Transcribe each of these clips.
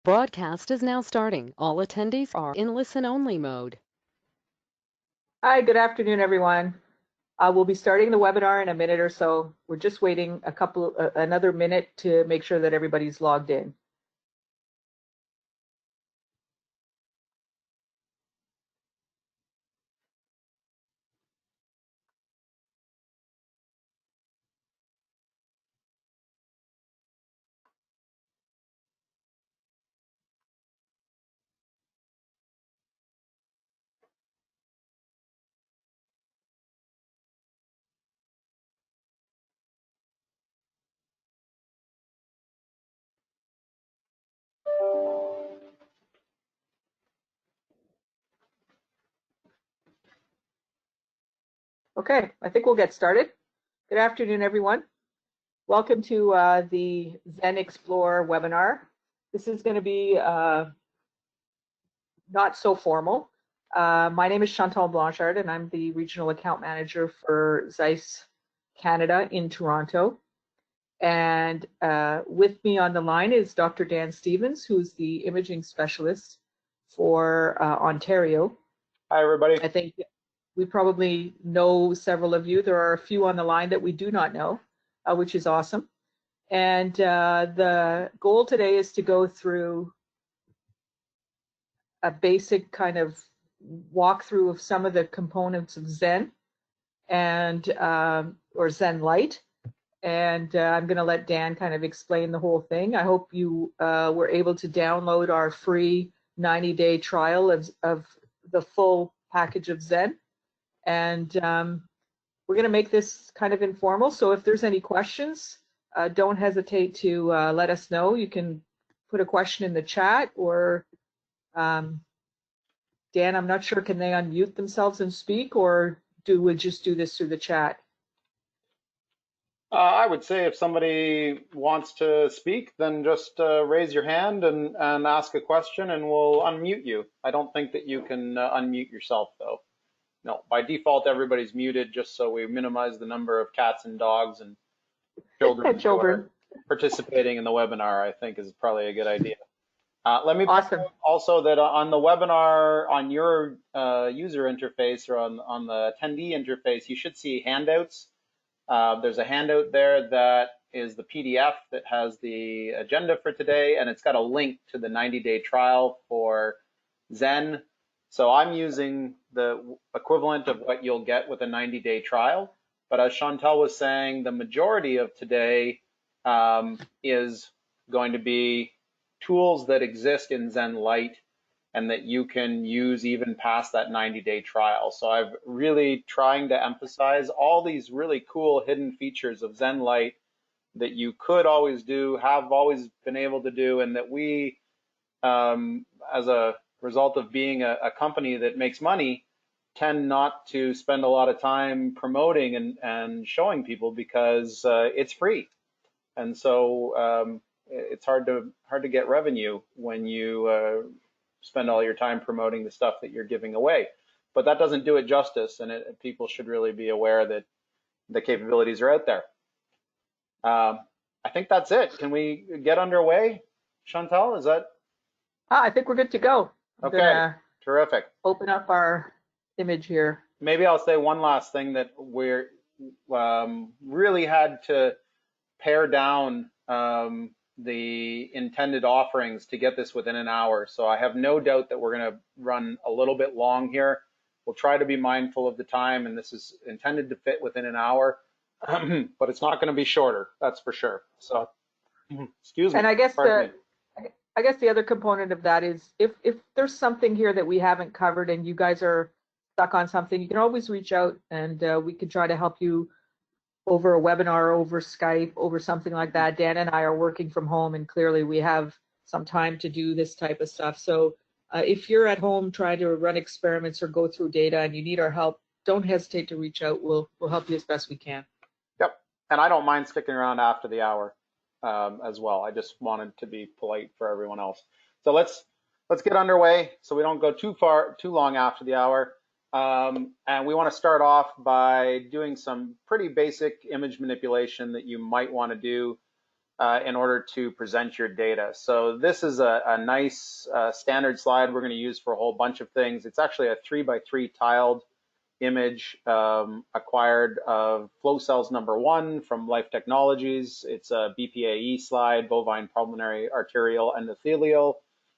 Broadcast is now starting. All attendees are in listen-only mode. Hi, good afternoon, everyone. We'll be starting the webinar in a minute or so. We're just waiting another minute to make sure that everybody's logged in. Okay, I think we'll get started. Good afternoon, everyone. Welcome to the Zen Explore webinar. This is going to be not so formal. My name is Chantel Blanchard, and I'm the Regional Account Manager for Zeiss Canada in Toronto. And with me on the line is Dr. Dan Stevens, who's the imaging specialist for Ontario. Hi, everybody. I think we probably know several of you. There are a few on the line that we do not know, which is awesome. And the goal today is to go through a basic kind of walkthrough of some of the components of Zen and or Zen Lite. And I'm going to let Dan kind of explain the whole thing. I hope you were able to download our free 90-day trial of the full package of Zen. And we're going to make this kind of informal. So if there's any questions, don't hesitate to let us know. You can put a question in the chat, or Dan, I'm not sure, can they unmute themselves and speak, or do we just do this through the chat? I would say if somebody wants to speak, then just raise your hand and ask a question, and we'll unmute you. I don't think that you can unmute yourself, though. No, by default, everybody's muted, just so we minimize the number of cats and dogs and children who are participating in the webinar. I think is probably a good idea. Let me point out also that on the webinar, on your user interface or on the attendee interface, you should see handouts. There's a handout there that is the PDF that has the agenda for today, and it's got a link to the 90-day trial for Zen. So I'm using the equivalent of what you'll get with a 90-day trial. But as Chantel was saying, the majority of today is going to be tools that exist in Zen Lite and that you can use even past that 90-day trial. So I've really trying to emphasize all these really cool hidden features of Zen Lite that you could always do, have always been able to do, and that we, as a result of being a company that makes money, tend not to spend a lot of time promoting and showing people because it's free. And so it's hard to get revenue when you spend all your time promoting the stuff that you're giving away. But that doesn't do it justice, and people should really be aware that the capabilities are out there. I think that's it. Can we get underway, Chantel? Is that? I think we're good to go. Okay, terrific. Open up our image here. Maybe I'll say one last thing, that we're really had to pare down the intended offerings to get this within an hour. So I have no doubt that we're going to run a little bit long here. We'll try to be mindful of the time, and this is intended to fit within an hour, but it's not going to be shorter, that's for sure. So, excuse me. And I guess the other component of that is if there's something here that we haven't covered and you guys are stuck on something, you can always reach out, and we can try to help you over a webinar, over Skype, over something like that. Dan and I are working from home, and clearly we have some time to do this type of stuff. So if you're at home trying to run experiments or go through data and you need our help, don't hesitate to reach out. We'll help you as best we can. Yep, and I don't mind sticking around after the hour as well. I just wanted to be polite for everyone else. So let's get underway so we don't go too long after the hour. And we want to start off by doing some pretty basic image manipulation that you might want to do in order to present your data. So this is a nice standard slide we're going to use for a whole bunch of things. It's actually a 3x3 tiled image acquired of flow cells #1 from Life Technologies. It's a BPAE slide, bovine pulmonary arterial endothelial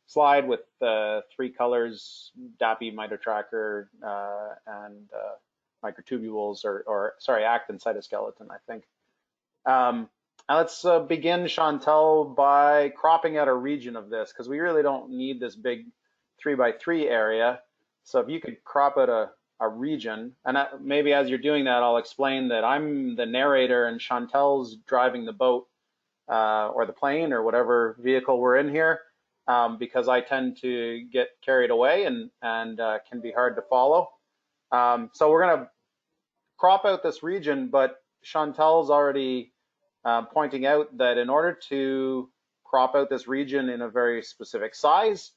slide with 3 colors, DAPI, mitotracker, and microtubules, or sorry, actin cytoskeleton, I think. Now let's begin, Chantel, by cropping out a region of this, because we really don't need this big 3x3 area. So if you could crop out a region, and maybe as you're doing that, I'll explain that I'm the narrator and Chantel's driving the boat or the plane or whatever vehicle we're in here, because I tend to get carried away and can be hard to follow. So we're going to crop out this region, but Chantel's already pointing out that in order to crop out this region in a very specific size,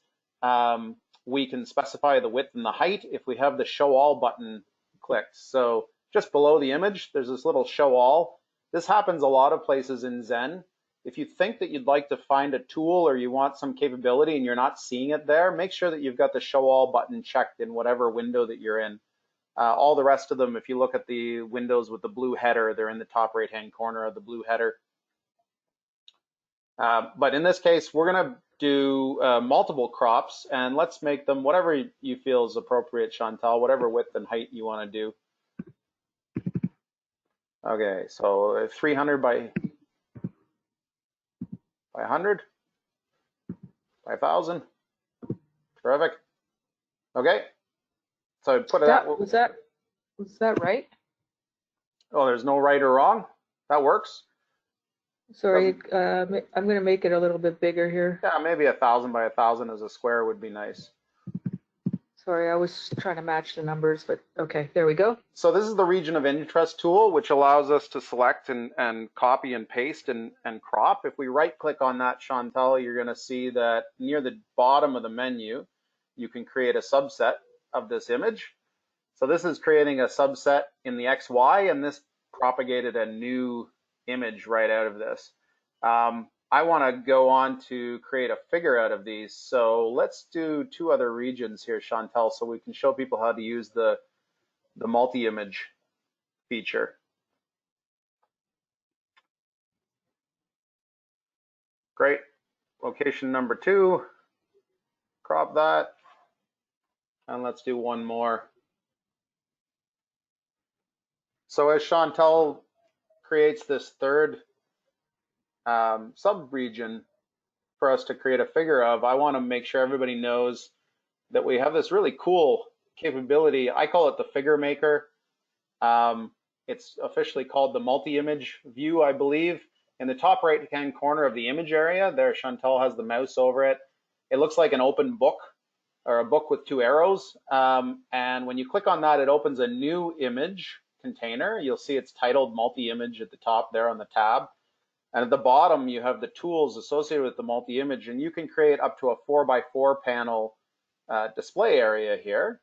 we can specify the width and the height if we have the show all button clicked. So just below the image, there's this little show all. This happens a lot of places in Zen. If you think that you'd like to find a tool or you want some capability and you're not seeing it there, make sure that you've got the show all button checked in whatever window that you're in. All the rest of them, if you look at the windows with the blue header, they're in the top right-hand corner of the blue header. But in this case, we're going to do multiple crops, and let's make them whatever you feel is appropriate, Chantel, whatever width and height you want to do. Okay, so 300 by 100 by 1,000. Terrific. Okay. So put it out. Was that right? Oh, there's no right or wrong. That works. Sorry, I'm going to make it a little bit bigger here. Yeah, maybe 1,000 by 1,000 as a square would be nice. Sorry, I was trying to match the numbers, but okay, there we go. So this is the region of interest tool, which allows us to select and copy and paste and crop. If we right click on that, Chantel, you're going to see that near the bottom of the menu, you can create a subset of this image. So this is creating a subset in the XY, and this propagated a new image right out of this. I want to go on to create a figure out of these. So let's do 2 other regions here, Chantel, so we can show people how to use the multi-image feature. Great. Location number 2, crop that, and let's do 1 more. So as Chantel creates this 3rd sub-region for us to create a figure of, I want to make sure everybody knows that we have this really cool capability. I call it the figure maker. It's officially called the multi-image view, I believe. In the top right-hand corner of the image area, there Chantel has the mouse over it. It looks like an open book or a book with 2 arrows. And when you click on that, it opens a new image container. You'll see it's titled multi-image at the top there on the tab. And at the bottom, you have the tools associated with the multi-image, and you can create up to a 4x4 panel display area here.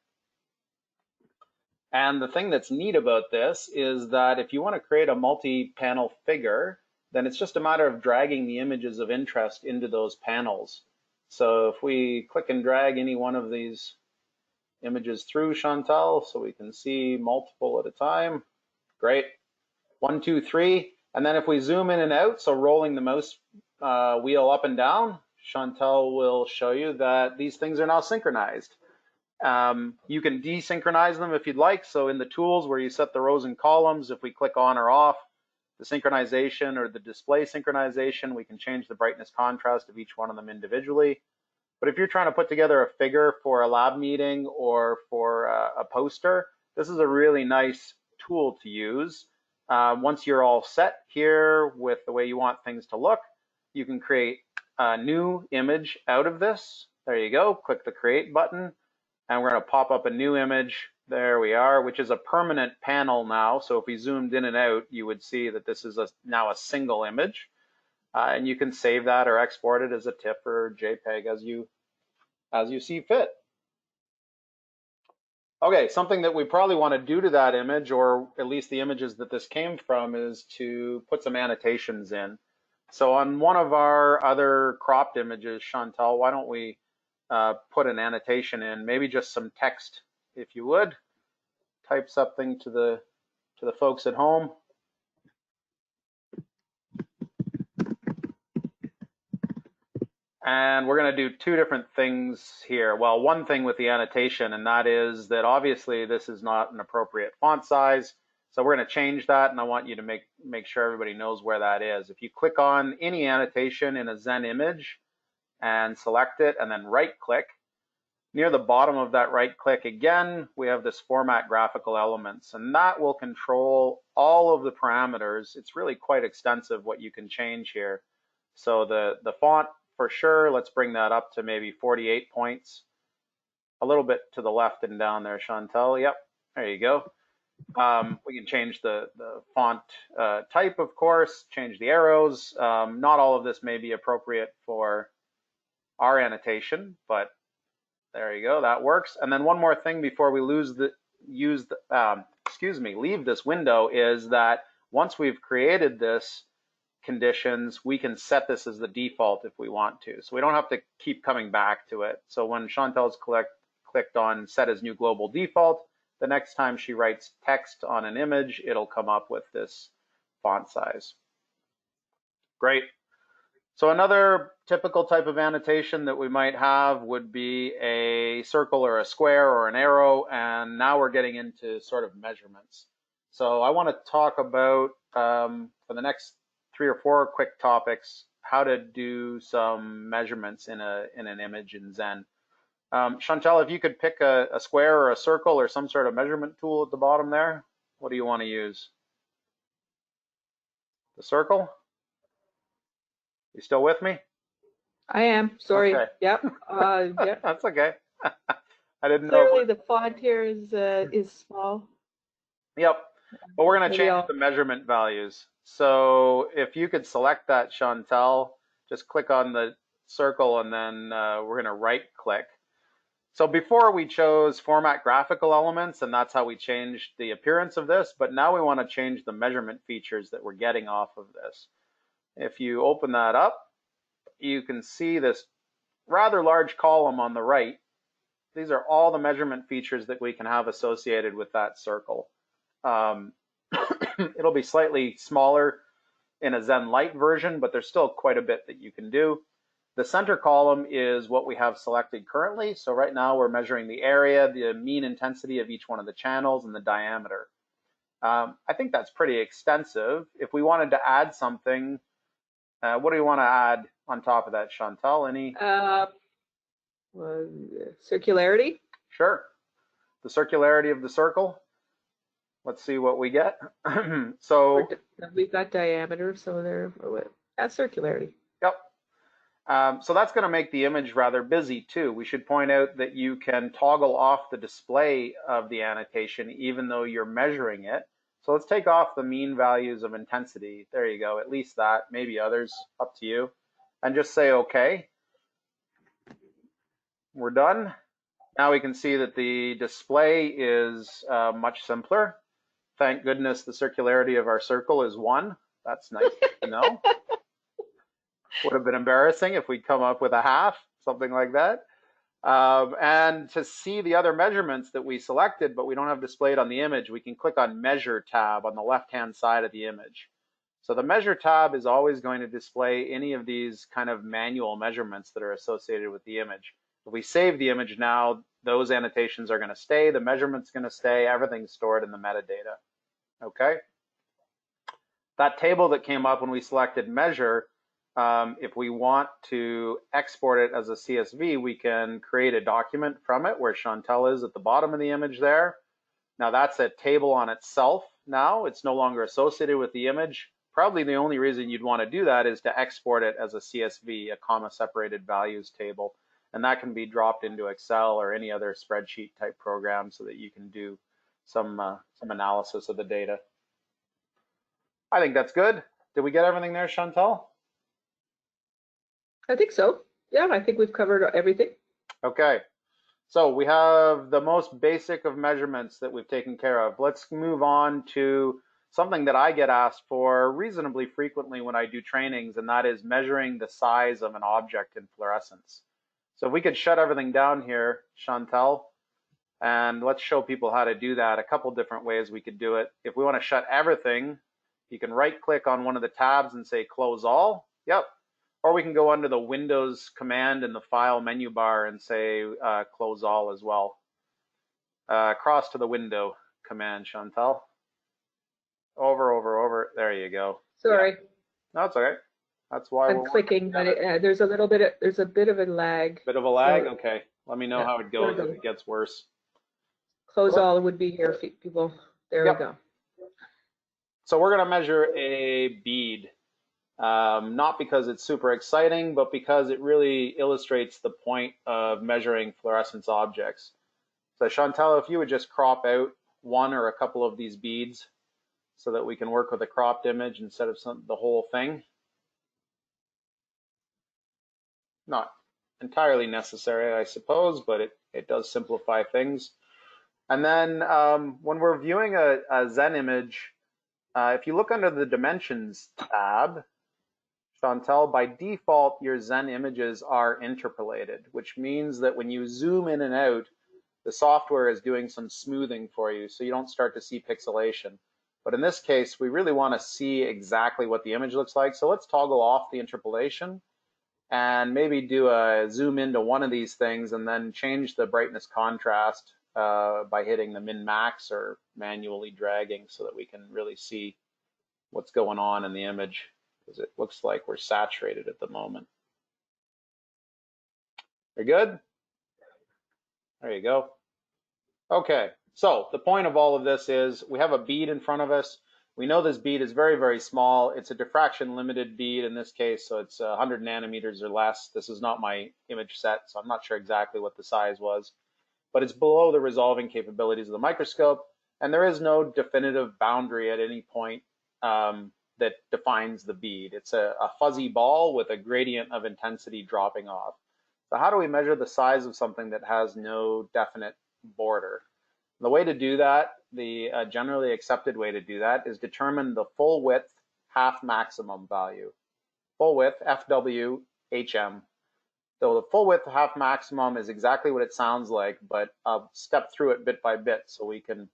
And the thing that's neat about this is that if you want to create a multi-panel figure, then it's just a matter of dragging the images of interest into those panels. So if we click and drag any one of these images through, Chantel, so we can see multiple at a time. Great. 1, 2, 3. And then if we zoom in and out, so rolling the mouse wheel up and down, Chantel will show you that these things are now synchronized. You can desynchronize them if you'd like. So in the tools where you set the rows and columns, if we click on or off the synchronization or the display synchronization, we can change the brightness contrast of each one of them individually. But if you're trying to put together a figure for a lab meeting or for a poster, this is a really nice tool to use. Once you're all set here with the way you want things to look, you can create a new image out of this. There you go. Click the create button, and we're going to pop up a new image. There we are, which is a permanent panel now. So if we zoomed in and out, you would see that this is now a single image. And you can save that or export it as a TIFF or JPEG as you see fit. Okay, something that we probably want to do to that image, or at least the images that this came from, is to put some annotations in. So on one of our other cropped images, Chantel, why don't we put an annotation in, maybe just some text, if you would. Type something to the folks at home. And we're going to do two different things here. Well, one thing with the annotation, and that is that obviously this is not an appropriate font size. So we're going to change that, and I want you to make sure everybody knows where that is. If you click on any annotation in a Zen image and select it and then right click, near the bottom of that right click again, we have this format graphical elements, and that will control all of the parameters. It's really quite extensive what you can change here. So the font, for sure, let's bring that up to maybe 48 points. A little bit to the left and down there, Chantel. Yep, there you go. We can change the font type, of course, change the arrows. Not all of this may be appropriate for our annotation, but there you go, that works. And then one more thing before we leave this window is that once we've created this conditions, we can set this as the default if we want to. So we don't have to keep coming back to it. So when Chantel's clicked on set as new global default, the next time she writes text on an image, it'll come up with this font size. Great. So another typical type of annotation that we might have would be a circle or a square or an arrow, and now we're getting into sort of measurements. So I want to talk about, for the next 3 or 4 quick topics, how to do some measurements in an image in Zen. Chantel, if you could pick a square or a circle or some sort of measurement tool at the bottom there, what do you want to use? The circle? You still with me? I am, sorry. Okay. Yep. Yep. That's okay. I didn't know. Clearly the font here is small. Yep. But we're going to Maybe change the measurement values. So if you could select that, Chantel, just click on the circle and then we're going to right click. So before we chose format graphical elements, and that's how we changed the appearance of this, but now we want to change the measurement features that we're getting off of this. If you open that up, you can see this rather large column on the right. These are all the measurement features that we can have associated with that circle. It'll be slightly smaller in a Zen Lite version, but there's still quite a bit that you can do. The center column is what we have selected currently. So right now we're measuring the area, the mean intensity of each one of the channels, and the diameter. I think that's pretty extensive. If we wanted to add something, what do you want to add on top of that, Chantel? Any? Circularity? Sure. The circularity of the circle. Let's see what we get. So we've got diameter, so that's circularity. Yep. So that's going to make the image rather busy too. We should point out that you can toggle off the display of the annotation even though you're measuring it. So let's take off the mean values of intensity. There you go, at least that, maybe others, up to you. And just say okay. We're done. Now we can see that the display is much simpler. Thank goodness the circularity of our circle is 1. That's nice to know. Would have been embarrassing if we'd come up with a half, something like that. And to see the other measurements that we selected, but we don't have displayed on the image, we can click on Measure tab on the left-hand side of the image. So the Measure tab is always going to display any of these kind of manual measurements that are associated with the image. If we save the image now, those annotations are going to stay, the measurement's going to stay, everything's stored in the metadata. Okay? That table that came up when we selected Measure, if we want to export it as a CSV, we can create a document from it where Chantel is at the bottom of the image there. Now that's a table on itself now. It's no longer associated with the image. Probably the only reason you'd want to do that is to export it as a CSV, a comma-separated values table. And that can be dropped into Excel or any other spreadsheet type program so that you can do some analysis of the data. I think that's good. Did we get everything there, Chantel? I think so. Yeah, I think we've covered everything. Okay, so we have the most basic of measurements that we've taken care of. Let's move on to something that I get asked for reasonably frequently when I do trainings, and that is measuring the size of an object in fluorescence. So if we could shut everything down here, Chantel, and let's show people how to do that. A couple different ways we could do it. If we want to shut everything, you can right click on one of the tabs and say close all. Yep. Or we can go under the Windows command in the file menu bar and say close all as well. Cross to the window command, Chantel. Over. There you go. Sorry. Yeah. No, it's okay. That's why I'm clicking, but there's a bit of a lag. Bit of a lag? So, okay. Let me know how it goes if it gets worse. Close all would be here, people. There we go. So we're going to measure a bead, not because it's super exciting, but because it really illustrates the point of measuring fluorescence objects. So Chantel, if you would just crop out one or a couple of these beads so that we can work with a cropped image instead of the whole thing. Not entirely necessary, I suppose, but it does simplify things. And then when we're viewing a Zen image, if you look under the Dimensions tab, Chantel, by default, your Zen images are interpolated, which means that when you zoom in and out, the software is doing some smoothing for you, so you don't start to see pixelation. But in this case, we really want to see exactly what the image looks like. So let's toggle off the interpolation and maybe do a zoom into one of these things and then change the brightness contrast by hitting the min-max or manually dragging so that we can really see what's going on in the image, because it looks like we're saturated at the moment. You're good? There you go. Okay, so the point of all of this is we have a bead in front of us. We know this bead is very, very small. It's a diffraction limited bead in this case, so it's 100 nanometers or less. This is not my image set, so I'm not sure exactly what the size was, but it's below the resolving capabilities of the microscope, and there is no definitive boundary at any point that defines the bead. It's a fuzzy ball with a gradient of intensity dropping off. So how do we measure the size of something that has no definite border? The way to do that, the generally accepted way to do that, is determine the full width half maximum value. Full width, FW, HM. So the full width half maximum is exactly what it sounds like, but I'll step through it bit by bit so we can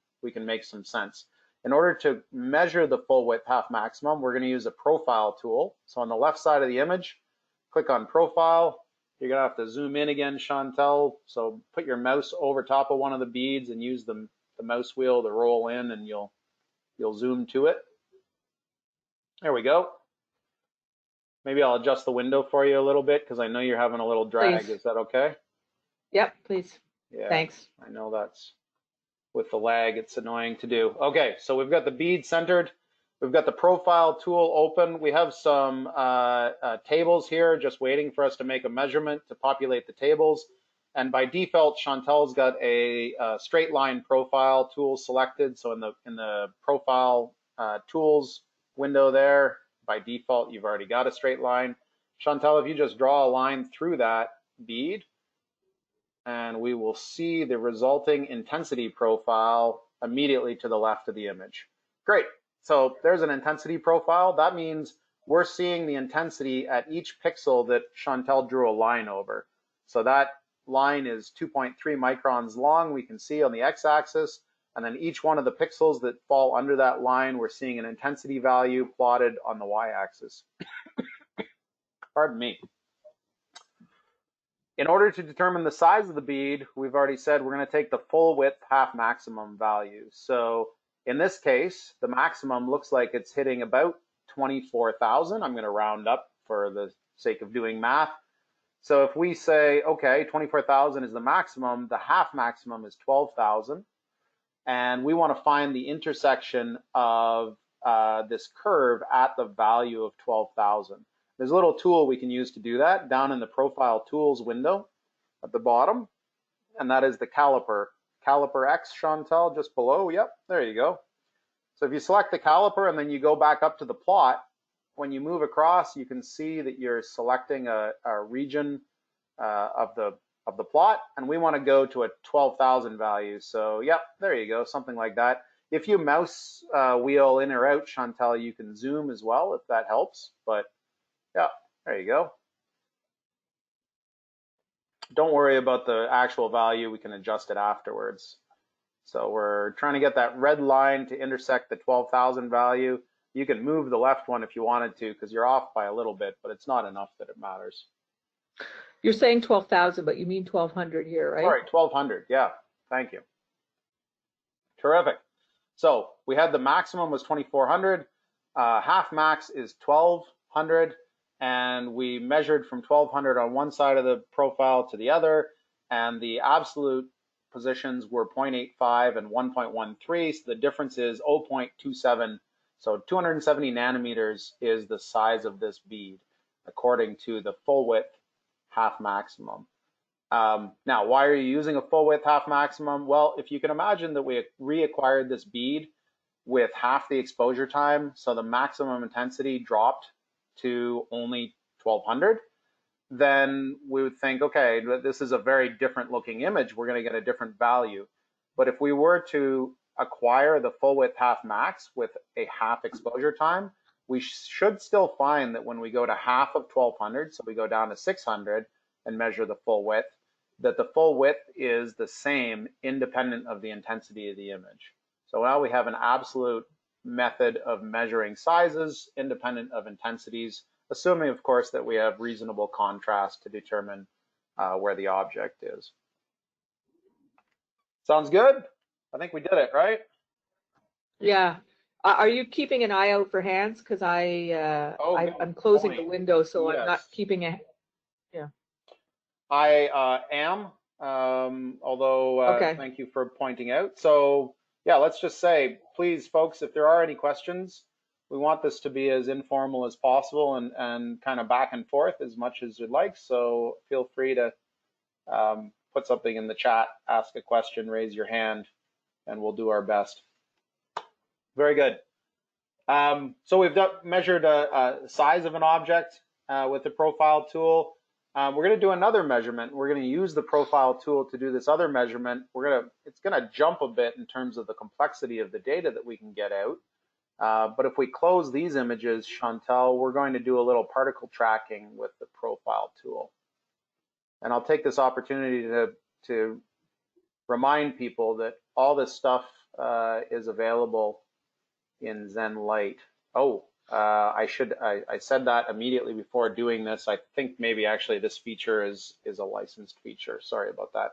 make some sense. In order to measure the full width half maximum, we're going to use a profile tool. So on the left side of the image, click on profile. You're going to have to zoom in again, Chantel. So put your mouse over top of one of the beads and use the mouse wheel to roll in, and you'll zoom to it. There we go. Maybe I'll adjust the window for you a little bit because I know you're having a little drag. Please. Is that okay? Yep, please. Yeah. Thanks. I know that's with the lag, it's annoying to do. Okay, so we've got the bead centered. We've got the profile tool open. We have some tables here just waiting for us to make a measurement to populate the tables. And by default, Chantel's got a straight line profile tool selected. So in the profile tools window there, by default, you've already got a straight line. Chantel, if you just draw a line through that bead, and we will see the resulting intensity profile immediately to the left of the image. Great. So there's an intensity profile. That means we're seeing the intensity at each pixel that Chantel drew a line over. So that line is 2.3 microns long, we can see on the x-axis, and then each one of the pixels that fall under that line, we're seeing an intensity value plotted on the y-axis. Pardon me. In order to determine the size of the bead, we've already said we're going to take the full width half maximum value. So in this case, the maximum looks like it's hitting about 24,000. I'm going to round up for the sake of doing math. So if we say, okay, 24,000 is the maximum, the half maximum is 12,000. And we want to find the intersection of this curve at the value of 12,000. There's a little tool we can use to do that down in the Profile Tools window at the bottom, and that is the caliper. Caliper X, Chantel, just below. Yep, there you go. So if you select the caliper and then you go back up to the plot, when you move across, you can see that you're selecting a region of the plot, and we want to go to a 12,000 value. So yep, there you go, something like that. If you mouse wheel in or out, Chantel, you can zoom as well if that helps. But yeah, there you go. Don't worry about the actual value. We can adjust it afterwards. So we're trying to get that red line to intersect the 12,000 value. You can move the left one if you wanted to because you're off by a little bit, but it's not enough that it matters. You're saying 12,000, but you mean 1,200 here, right? Sorry, 1,200. Yeah, thank you. Terrific. So we had the maximum was 2,400. Half max is 1,200. And we measured from 1,200 on one side of the profile to the other. And the absolute positions were 0.85 and 1.13. So the difference is 0.27. So 270 nanometers is the size of this bead, according to the full width half maximum. Now, why are you using a full width half maximum? Well, if you can imagine that we reacquired this bead with half the exposure time, so the maximum intensity dropped to only 1,200, then we would think, okay, this is a very different looking image. We're going to get a different value. But if we were to acquire the full width half max with a half exposure time, we should still find that when we go to half of 1,200, so we go down to 600 and measure the full width, that the full width is the same independent of the intensity of the image. So now we have an absolute method of measuring sizes independent of intensities, assuming, of course, that we have reasonable contrast to determine where the object is. Sounds good? I think we did it, right? Yeah. Are you keeping an eye out for hands? Because I'm closing the window, so yes. I'm not keeping a. Yeah. I am, although okay. Thank you for pointing out. So yeah, let's just say, please, folks, if there are any questions, we want this to be as informal as possible and kind of back and forth as much as you'd like. So feel free to put something in the chat, ask a question, raise your hand, and we'll do our best. Very good. So we've measured a size of an object with the profile tool. We're going to do another measurement. We're going to use the profile tool to do this other measurement. It's going to jump a bit in terms of the complexity of the data that we can get out. But if we close these images, Chantel, we're going to do a little particle tracking with the profile tool. And I'll take this opportunity to remind people that all this stuff is available in Zen Lite. Oh, I said that immediately before doing this. I think maybe actually this feature is a licensed feature. Sorry about that.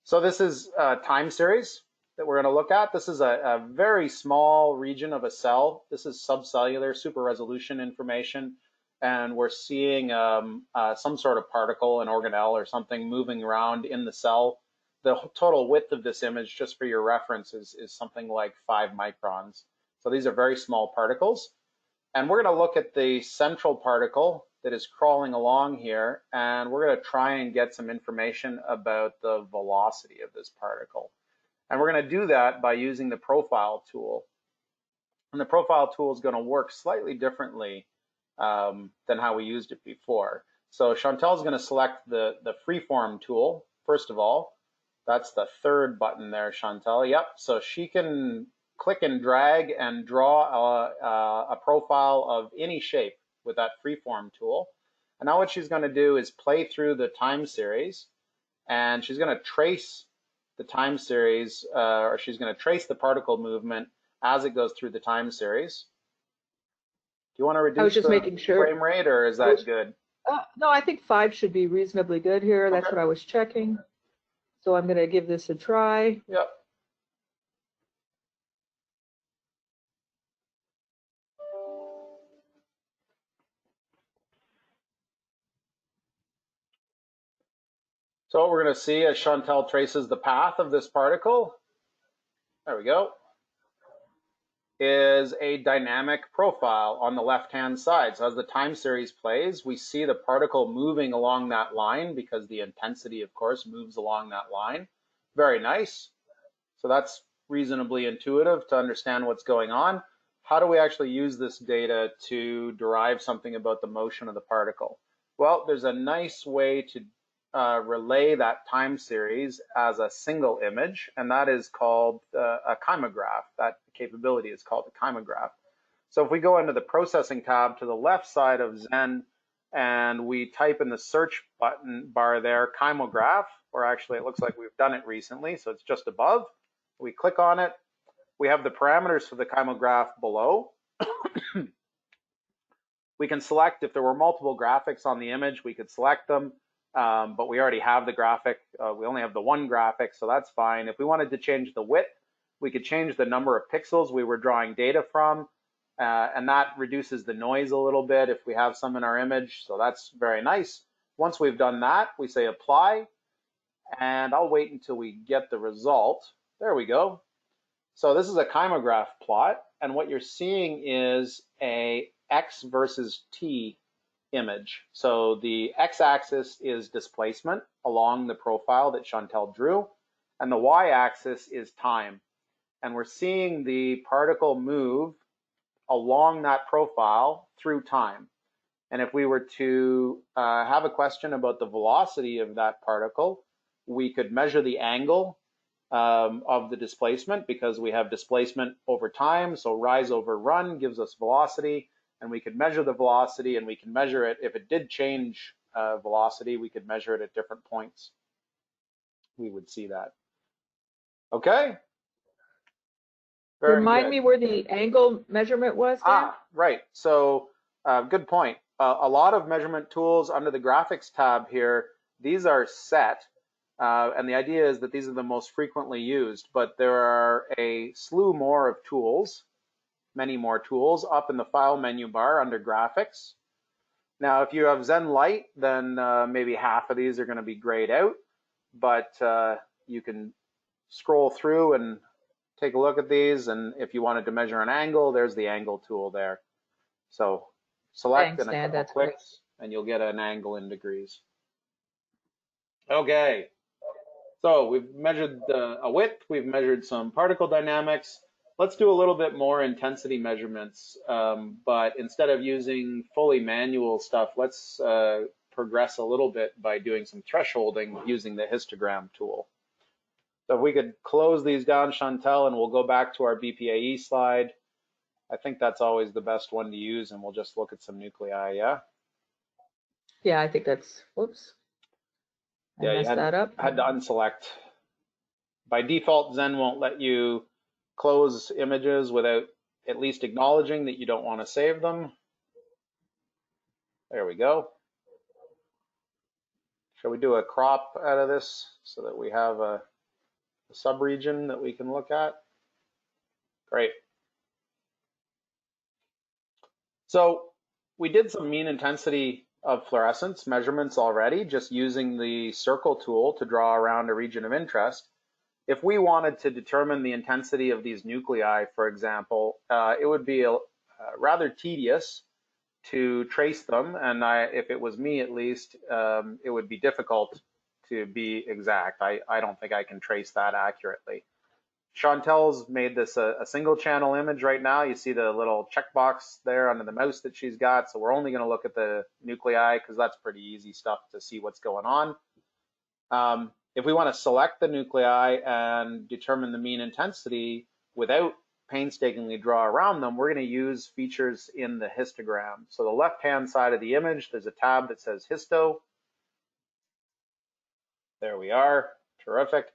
So this is a time series that we're going to look at. This is a very small region of a cell. This is subcellular super resolution information. And we're seeing some sort of particle, an organelle or something moving around in the cell. The total width of this image, just for your reference, is something like 5 microns. So these are very small particles. And we're going to look at the central particle that is crawling along here, and we're going to try and get some information about the velocity of this particle. And we're going to do that by using the profile tool. And the profile tool is going to work slightly differently than how we used it before. So Chantel is going to select the Freeform tool, first of all. That's the third button there, Chantel. Yep, so she can click and drag and draw a profile of any shape with that Freeform tool. And now what she's going to do is play through the time series, and she's going to trace the time series, or she's going to trace the particle movement as it goes through the time series. Do you want to reduce the frame rate, or is that good? No, I think 5 should be reasonably good here. That's what I was checking. So I'm going to give this a try. Yep. So what we're going to see as Chantel traces the path of this particle, there we go, is a dynamic profile on the left-hand side. So as the time series plays, we see the particle moving along that line because the intensity, of course, moves along that line. Very nice. So that's reasonably intuitive to understand what's going on. How do we actually use this data to derive something about the motion of the particle? Well, there's a nice way to relay that time series as a single image, and that is called a Kymograph. That capability is called a Kymograph. So if we go into the processing tab to the left side of Zen and we type in the search button bar there, Kymograph, or actually it looks like we've done it recently, so it's just above. We click on it. We have the parameters for the Kymograph below. We can select, if there were multiple graphics on the image, we could select them, but we already have the graphic. We only have the one graphic, so that's fine. If we wanted to change the width, we could change the number of pixels we were drawing data from, and that reduces the noise a little bit if we have some in our image, so that's very nice. Once we've done that, we say apply, and I'll wait until we get the result. There we go. So this is a Kymograph plot, and what you're seeing is a X versus T image. So the X-axis is displacement along the profile that Chantel drew, and the Y-axis is time. And we're seeing the particle move along that profile through time. And if we were to have a question about the velocity of that particle, we could measure the angle of the displacement, because we have displacement over time. So rise over run gives us velocity, and we could measure the velocity, and we can measure it. If it did change velocity, we could measure it at different points. We would see that. Okay. Very Remind good. me where the angle measurement was, Dan? Right. So good point. A lot of measurement tools under the graphics tab here, these are set. And the idea is that these are the most frequently used, but there are a slew more of tools, many more tools up in the file menu bar under graphics. Now, if you have Zen Lite, then maybe half of these are going to be grayed out, but you can scroll through and take a look at these. And if you wanted to measure an angle, there's the angle tool there. So select in a couple clicks and you'll get an angle in degrees. Okay. So we've measured a width, we've measured some particle dynamics. Let's do a little bit more intensity measurements, but instead of using fully manual stuff, let's progress a little bit by doing some thresholding using the histogram tool. So if we could close these down, Chantel, and we'll go back to our BPAE slide. I think that's always the best one to use, and we'll just look at some nuclei, yeah? Yeah, I think that's, whoops. Yeah, you had to unselect. By default, Zen won't let you close images without at least acknowledging that you don't want to save them. There we go. Shall we do a crop out of this so that we have a subregion that we can look at? Great. So we did some mean intensity of fluorescence measurements already, just using the circle tool to draw around a region of interest. If we wanted to determine the intensity of these nuclei, for example, it would be rather tedious to trace them, and if it was me at least, it would be difficult to be exact. I don't think I can trace that accurately. Shawntel's made this a single channel image right now. You see the little checkbox there under the mouse that she's got. So we're only going to look at the nuclei because that's pretty easy stuff to see what's going on. If we want to select the nuclei and determine the mean intensity without painstakingly draw around them, we're going to use features in the histogram. So the left-hand side of the image, there's a tab that says Histo. There we are. Terrific.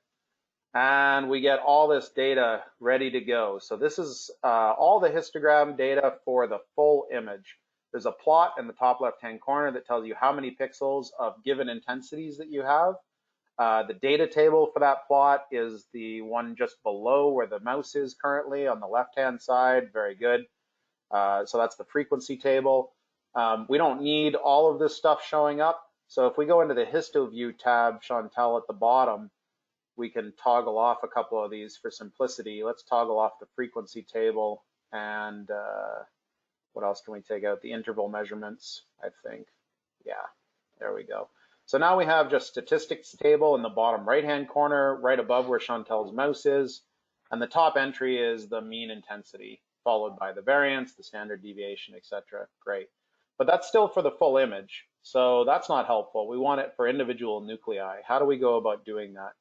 And we get all this data ready to go. So this is all the histogram data for the full image. There's a plot in the top left-hand corner that tells you how many pixels of given intensities that you have. The data table for that plot is the one just below where the mouse is currently on the left-hand side. Very good. So that's the frequency table. We don't need all of this stuff showing up. So if we go into the Histo View tab, Chantel, at the bottom, we can toggle off a couple of these for simplicity. Let's toggle off the frequency table, and what else can we take out? The interval measurements, I think. Yeah, there we go. So now we have just statistics table in the bottom right-hand corner, right above where Chantel's mouse is, and the top entry is the mean intensity, followed by the variance, the standard deviation, etc. Great. But that's still for the full image. So that's not helpful. We want it for individual nuclei. How do we go about doing that?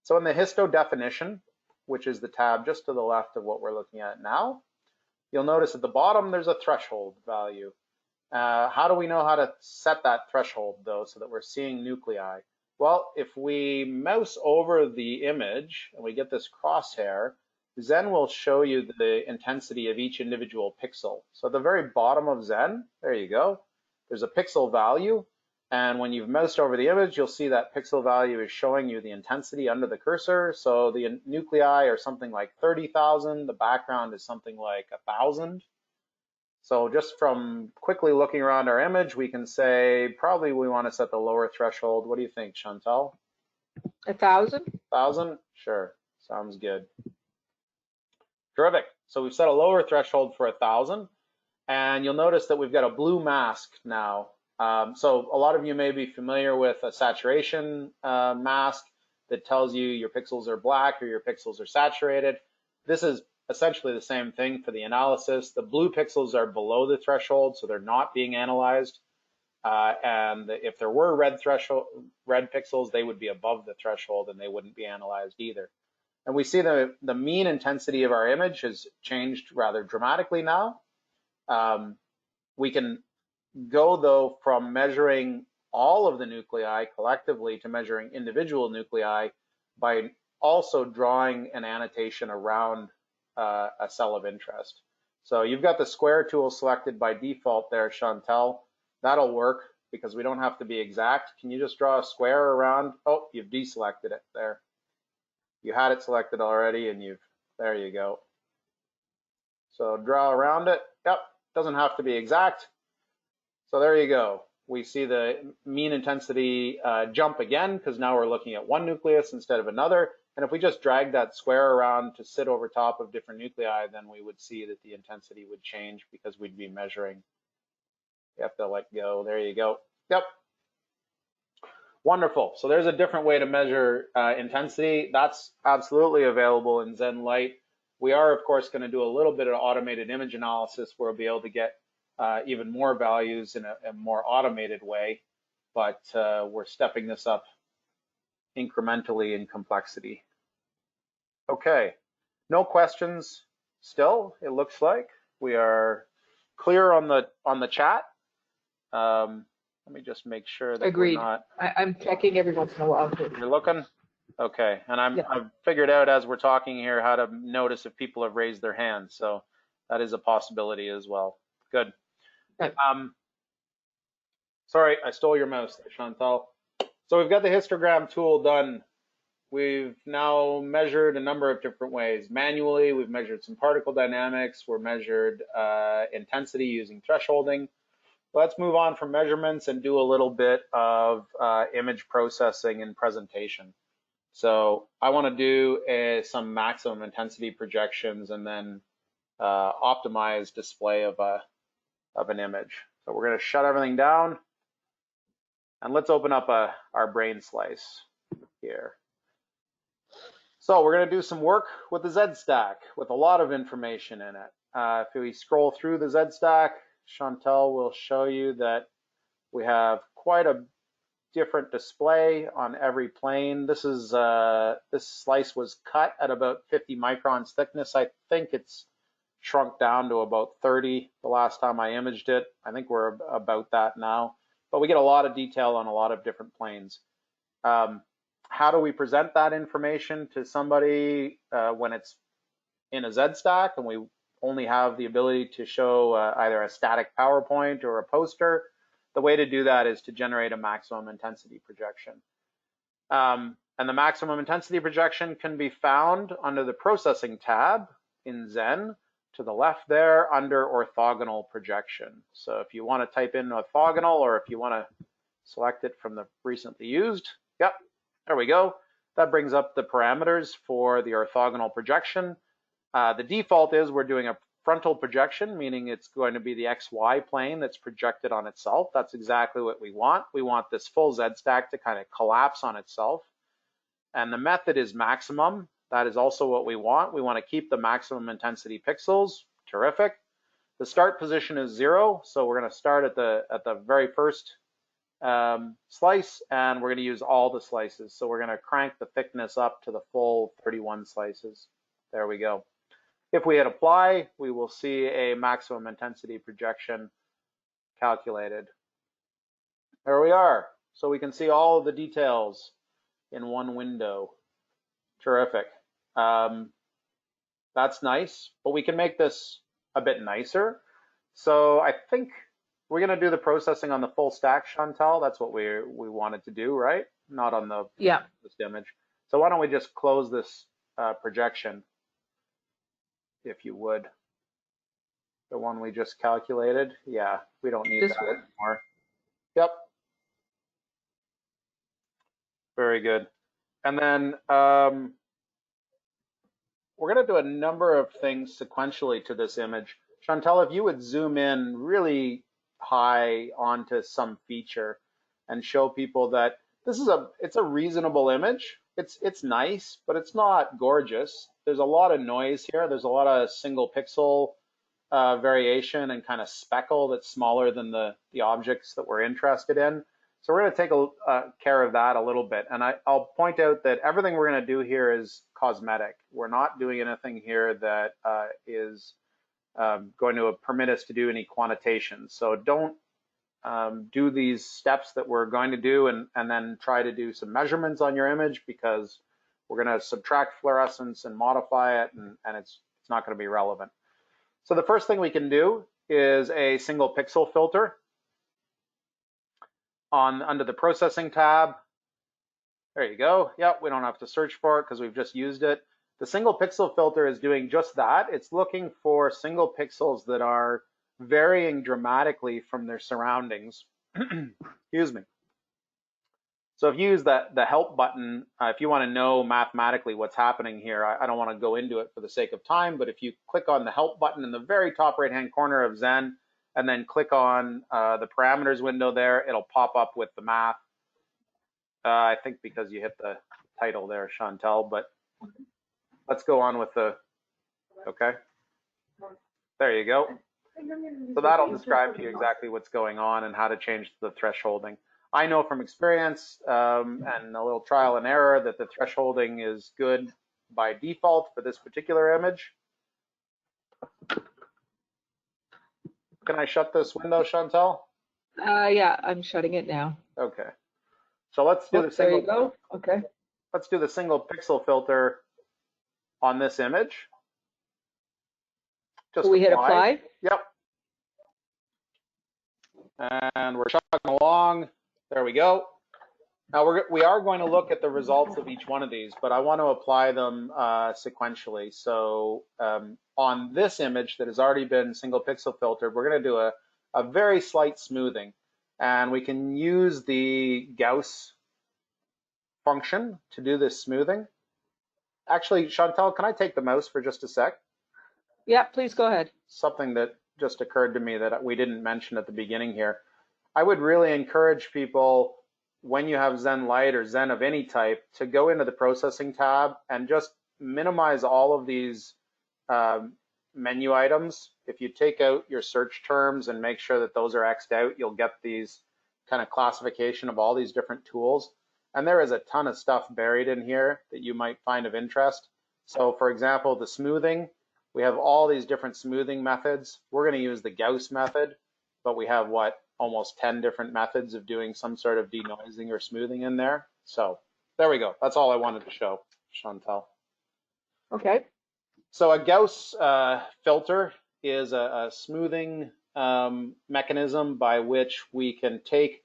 So in the histo definition, which is the tab just to the left of what we're looking at now, you'll notice at the bottom there's a threshold value. How do we know how to set that threshold though so that we're seeing nuclei? Well, if we mouse over the image and we get this crosshair, Zen will show you the intensity of each individual pixel. So at the very bottom of Zen, there you go, there's a pixel value. And when you've moused over the image, you'll see that pixel value is showing you the intensity under the cursor. So the nuclei are something like 30,000. The background is something like 1,000. So just from quickly looking around our image, we can say probably we want to set the lower threshold. What do you think, Chantel? 1,000? 1,000? Sure, sounds good. Terrific. So we've set a lower threshold for 1,000, and you'll notice that we've got a blue mask now. So a lot of you may be familiar with a saturation mask that tells you your pixels are black or your pixels are saturated. This is essentially the same thing for the analysis. The blue pixels are below the threshold, so they're not being analyzed. And if there were red pixels, they would be above the threshold and they wouldn't be analyzed either. And we see the mean intensity of our image has changed rather dramatically now. We can go though from measuring all of the nuclei collectively to measuring individual nuclei by also drawing an annotation around a cell of interest. So you've got the square tool selected by default there, Chantel. That'll work because we don't have to be exact. Can you just draw a square around? Oh, you've deselected it there. You had it selected already and there you go. So draw around it. Yep, doesn't have to be exact. So there you go. We see the mean intensity jump again because now we're looking at one nucleus instead of another. And if we just drag that square around to sit over top of different nuclei, then we would see that the intensity would change because we'd be measuring. You have to let go. There you go. Yep. Wonderful. So there's a different way to measure intensity. That's absolutely available in Zen Lite. We are, of course, going to do a little bit of automated image analysis where we'll be able to get even more values in a more automated way, but we're stepping this up incrementally in complexity. Okay, no questions still, it looks like. We are clear on the chat. Let me just make sure that Agreed. we're not. I'm checking every once in a while. You're looking? Okay, and Yeah. I've figured out as we're talking here how to notice if people have raised their hands, so that is a possibility as well. Good. Right. Sorry, I stole your mouse there, Chantal. So we've got the histogram tool done. We've now measured a number of different ways. Manually, we've measured some particle dynamics. We're measured intensity using thresholding. Let's move on from measurements and do a little bit of image processing and presentation. So I want to do some maximum intensity projections and then optimize display of an image. So we're going to shut everything down and let's open up our brain slice here. So we're going to do some work with the Z stack with a lot of information in it. If we scroll through the Z stack, Chantel will show you that we have quite a different display on every plane. This slice was cut at about 50 microns thickness. I think it's shrunk down to about 30 the last time I imaged it. I think we're about that now, but we get a lot of detail on a lot of different planes. How do we present that information to somebody when it's in a Z stack and we only have the ability to show either a static PowerPoint or a poster? The way to do that is to generate a maximum intensity projection. And the maximum intensity projection can be found under the processing tab in Zen to the left there under orthogonal projection. So if you want to type in orthogonal or if you want to select it from the recently used, yep, there we go. That brings up the parameters for the orthogonal projection. The default is we're doing a frontal projection, meaning it's going to be the XY plane that's projected on itself. That's exactly what we want. We want this full Z stack to kind of collapse on itself. And the method is maximum. That is also what we want. We want to keep the maximum intensity pixels. Terrific. The start position is 0, so we're going to start at the very first slice, and we're going to use all the slices. So we're going to crank the thickness up to the full 31 slices. There we go. If we hit apply, we will see a maximum intensity projection calculated. There we are. So we can see all of the details in one window. Terrific. That's nice, but we can make this a bit nicer. So I think we're going to do the processing on the full stack, Chantel. That's what we wanted to do, right? Not on the this image. So why don't we just close this projection, if you would. The one we just calculated. Yeah, we don't need that anymore. Yep. Very good. And then we're going to do a number of things sequentially to this image. Chantel, if you would zoom in really high onto some feature and show people that this is it's a reasonable image. It's nice, but it's not gorgeous. There's a lot of noise here. There's a lot of single pixel variation and kind of speckle that's smaller than the objects that we're interested in. So we're going to take care of that a little bit. And I'll point out that everything we're going to do here is cosmetic. We're not doing anything here that is going to permit us to do any quantitation. So don't do these steps that we're going to do and then try to do some measurements on your image, because we're going to subtract fluorescence and modify it, and it's not going to be relevant. So the first thing we can do is a single pixel filter. Under the processing tab. There you go. Yep, we don't have to search for it because we've just used it. The single pixel filter is doing just that. It's looking for single pixels that are varying dramatically from their surroundings. Excuse me. So if you use the help button, if you want to know mathematically what's happening here, I don't want to go into it for the sake of time, but if you click on the help button in the very top right-hand corner of Zen, and then click on the parameters window there, it'll pop up with the math. I think because you hit the title there, Chantel, but let's go on with the, okay. There you go. So that'll describe to you exactly what's going on and how to change the thresholding. I know from experience and a little trial and error that the thresholding is good by default for this particular image. Can I shut this window, Chantel? Yeah, I'm shutting it now. Okay. So let's do the single. There you go. Okay. Let's do the single pixel filter on this image. Just so we hit apply. Yep. And we're chugging along. There we go. Now we are going to look at the results of each one of these, but I want to apply them sequentially. So on this image that has already been single pixel filtered, we're going to do a very slight smoothing. And we can use the Gauss function to do this smoothing. Actually, Chantel, can I take the mouse for just a sec? Yeah, please go ahead. Something that just occurred to me that we didn't mention at the beginning here. I would really encourage people, when you have Zen Lite or Zen of any type, to go into the processing tab and just minimize all of these menu items. If you take out your search terms and make sure that those are X'd out, you'll get these kind of classification of all these different tools. And there is a ton of stuff buried in here that you might find of interest. So for example, the smoothing, we have all these different smoothing methods. We're going to use the Gauss method, but we have what, almost 10 different methods of doing some sort of denoising or smoothing in there. So there we go. That's all I wanted to show, Chantel. Okay. So a Gauss filter is a smoothing mechanism by which we can take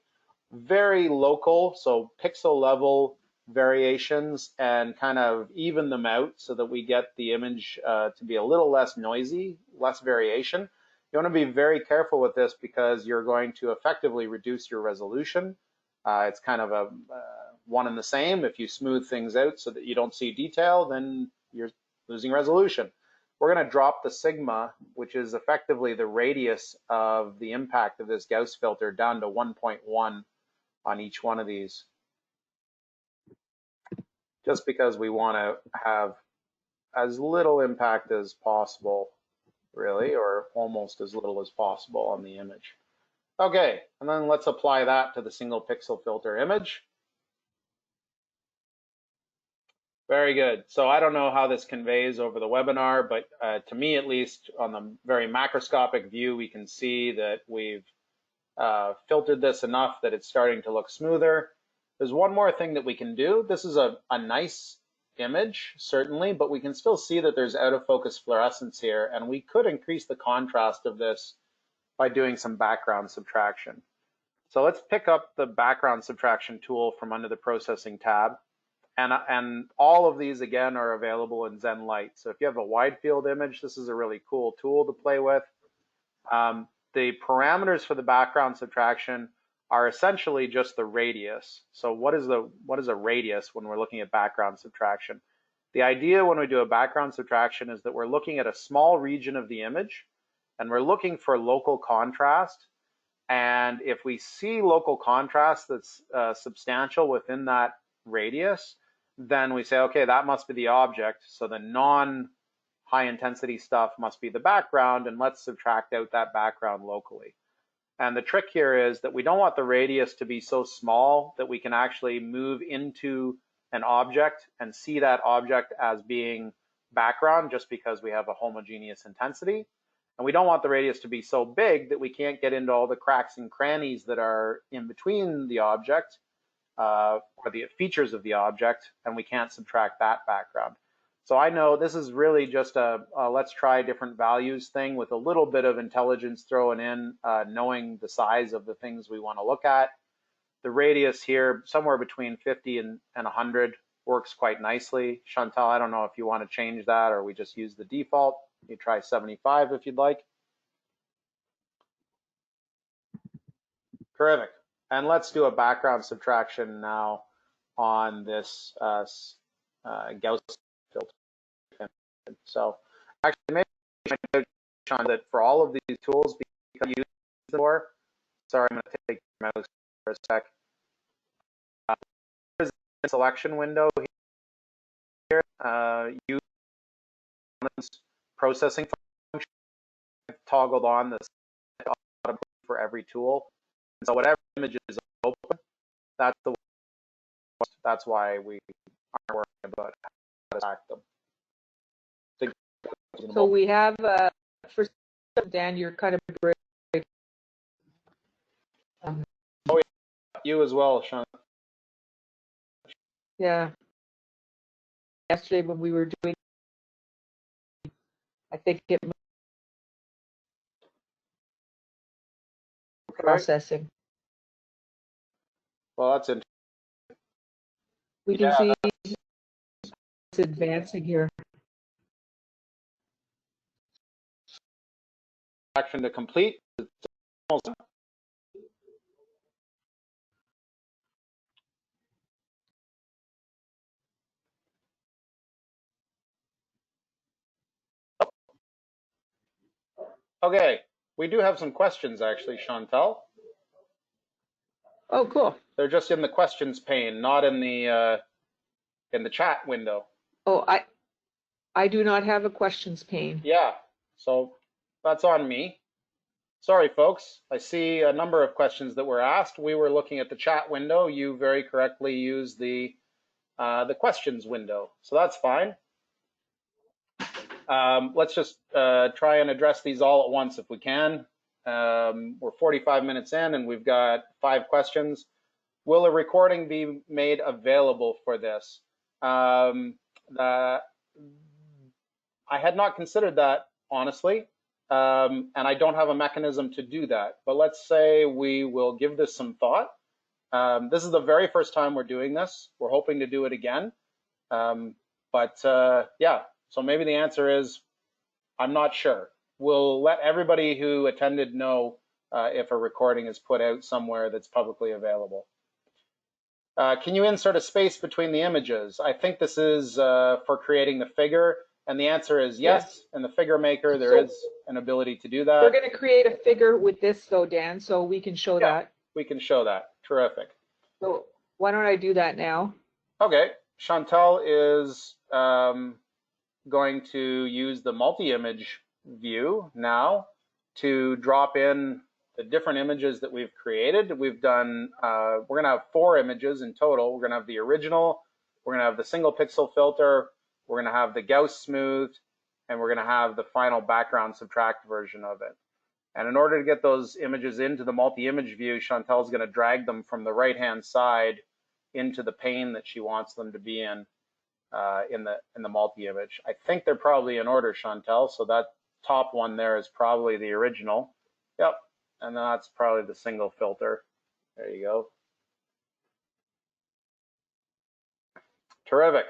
very local, so pixel level variations and kind of even them out so that we get the image to be a little less noisy, less variation. You want to be very careful with this because you're going to effectively reduce your resolution. It's kind of a one and the same. If you smooth things out so that you don't see detail, then you're losing resolution. We're going to drop the sigma, which is effectively the radius of the impact of this Gauss filter, down to 1.1 on each one of these, just because we want to have as little impact as possible, really, or almost as little as possible on the image. Okay, and then let's apply that to the single pixel filter image. Very good. So I don't know how this conveys over the webinar, but to me at least, on the very macroscopic view, we can see that we've filtered this enough that it's starting to look smoother. There's one more thing that we can do. This is a nice image, certainly, but we can still see that there's out of focus fluorescence here, and we could increase the contrast of this by doing some background subtraction. So let's pick up the background subtraction tool from under the processing tab. And all of these, again, are available in Zen Lite. So if you have a wide field image, this is a really cool tool to play with. The parameters for the background subtraction are essentially just the radius. So what is a radius when we're looking at background subtraction? The idea when we do a background subtraction is that we're looking at a small region of the image, and we're looking for local contrast. And if we see local contrast that's substantial within that radius, then we say, okay, that must be the object. So the non-high intensity stuff must be the background, and let's subtract out that background locally. And the trick here is that we don't want the radius to be so small that we can actually move into an object and see that object as being background just because we have a homogeneous intensity. And we don't want the radius to be so big that we can't get into all the cracks and crannies that are in between the object or the features of the object, and we can't subtract that background. So I know this is really just a let's try different values thing with a little bit of intelligence thrown in, knowing the size of the things we want to look at. The radius here, somewhere between 50 and 100, works quite nicely. Chantel, I don't know if you want to change that or we just use the default. You try 75 if you'd like. Terrific. And let's do a background subtraction now on this Gauss filter. So actually, maybe I should that for all of these tools, because you use them for. Sorry, I'm going to take your mouse for a sec. There's a selection window here. Use processing function. I've toggled on this for every tool. So whatever image is open, that's why we aren't worrying about how to stack them. So we have, for Dan, you're kind of great. Oh yeah, you as well, Sean. Yeah. Yesterday when we were doing, I think it was processing. Well, that's interesting. We can see it's advancing here. Action to complete. Okay, we do have some questions actually, Chantel. Oh, cool. They're just in the questions pane, not in the chat window. Oh, I do not have a questions pane. Yeah, so that's on me. Sorry, folks. I see a number of questions that were asked. We were looking at the chat window. You very correctly used the questions window, so that's fine. Let's just try and address these all at once if we can. We're 45 minutes in and we've got 5 questions. Will a recording be made available for this? I had not considered that, honestly, and I don't have a mechanism to do that. But let's say we will give this some thought. This is the very first time we're doing this. We're hoping to do it again. Yeah, so maybe the answer is, I'm not sure. We'll let everybody who attended know if a recording is put out somewhere that's publicly available. Can you insert a space between the images? I think this is for creating the figure, and the answer is yes. In the figure maker, there is an ability to do that. We're going to create a figure with this though, Dan, so we can show that. We can show that. Terrific. So why don't I do that now? Okay. Chantel is going to use the multi-image view now to drop in the different images that we've created. We've done, we're going to have 4 images in total. We're going to have the original, we're going to have the single pixel filter, we're going to have the Gauss smooth, and we're going to have the final background subtract version of it. And in order to get those images into the multi-image view, Chantel is going to drag them from the right-hand side into the pane that she wants them to be in the multi-image. I think they're probably in order, Chantel. So that top one there is probably the original. Yep, and that's probably the single filter. There you go. Terrific.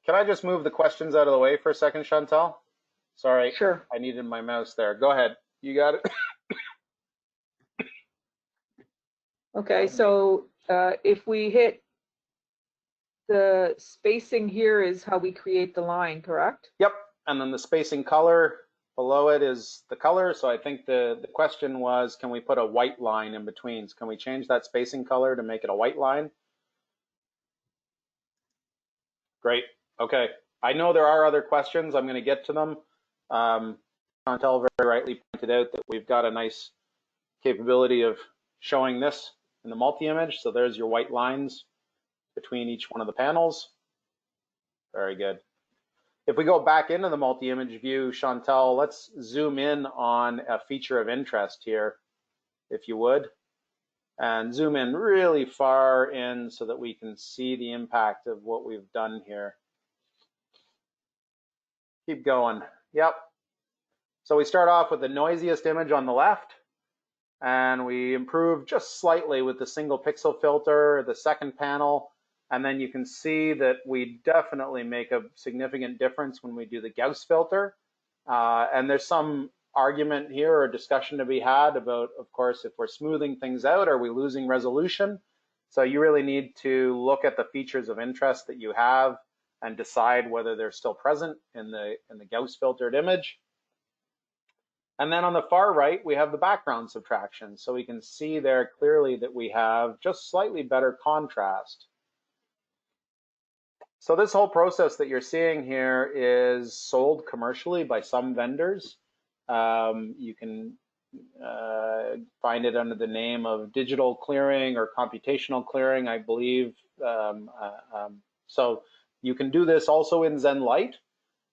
Can I just move the questions out of the way for a second, Chantel? Sorry, Sure. I needed my mouse there. Go ahead. You got it. Okay, so if we hit the spacing here is how we create the line, correct? Yep, and then the spacing color below it is the color. So I think the question was, can we put a white line in between? Can we change that spacing color to make it a white line? Great. Okay. I know there are other questions. I'm going to get to them. Chantel very rightly pointed out that we've got a nice capability of showing this in the multi-image. So there's your white lines between each one of the panels. Very good. If we go back into the multi-image view, Chantel, let's zoom in on a feature of interest here, if you would, and zoom in really far in so that we can see the impact of what we've done here. Keep going. Yep. So we start off with the noisiest image on the left, and we improve just slightly with the single pixel filter, the second panel, and then you can see that we definitely make a significant difference when we do the Gauss filter. And there's some argument here or discussion to be had about, of course, if we're smoothing things out, are we losing resolution? So you really need to look at the features of interest that you have and decide whether they're still present in the Gauss filtered image. And then on the far right, we have the background subtraction. So we can see there clearly that we have just slightly better contrast. So this whole process that you're seeing here is sold commercially by some vendors. You can find it under the name of digital clearing or computational clearing, I believe. So you can do this also in Zen Lite,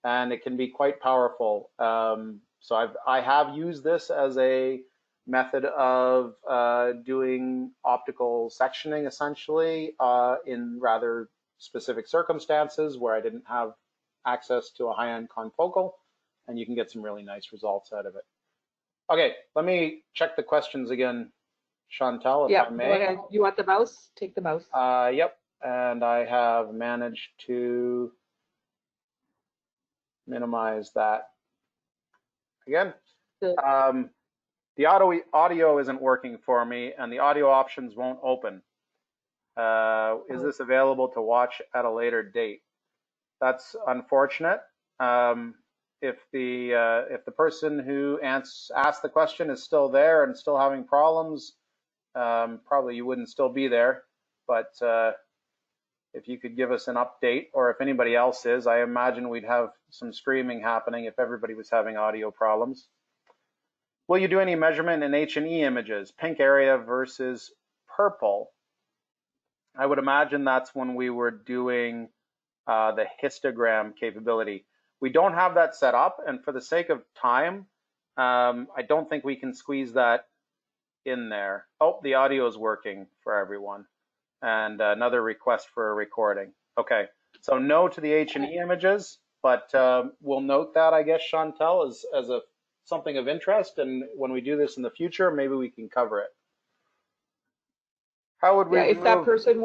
and it can be quite powerful. So I have used this as a method of doing optical sectioning, essentially, in rather specific circumstances where I didn't have access to a high-end confocal, and you can get some really nice results out of it. Okay, let me check the questions again, Chantel, if I may. Go ahead. You want the mouse? Take the mouse. Yep, and I have managed to minimize that. Again, the audio isn't working for me, and the audio options won't open. Is this available to watch at a later date? That's unfortunate. If the person who asked the question is still there and still having problems, probably you wouldn't still be there. But if you could give us an update, or if anybody else is, I imagine we'd have some screaming happening if everybody was having audio problems. Will you do any measurement in H&E images, pink area versus purple? I would imagine that's when we were doing the histogram capability. We don't have that set up, and for the sake of time, I don't think we can squeeze that in there. Oh, the audio is working for everyone. And another request for a recording. Okay, so no to the H&E images, but we'll note that, I guess, Chantel, as something of interest, and when we do this in the future, maybe we can cover it. How would we? If that person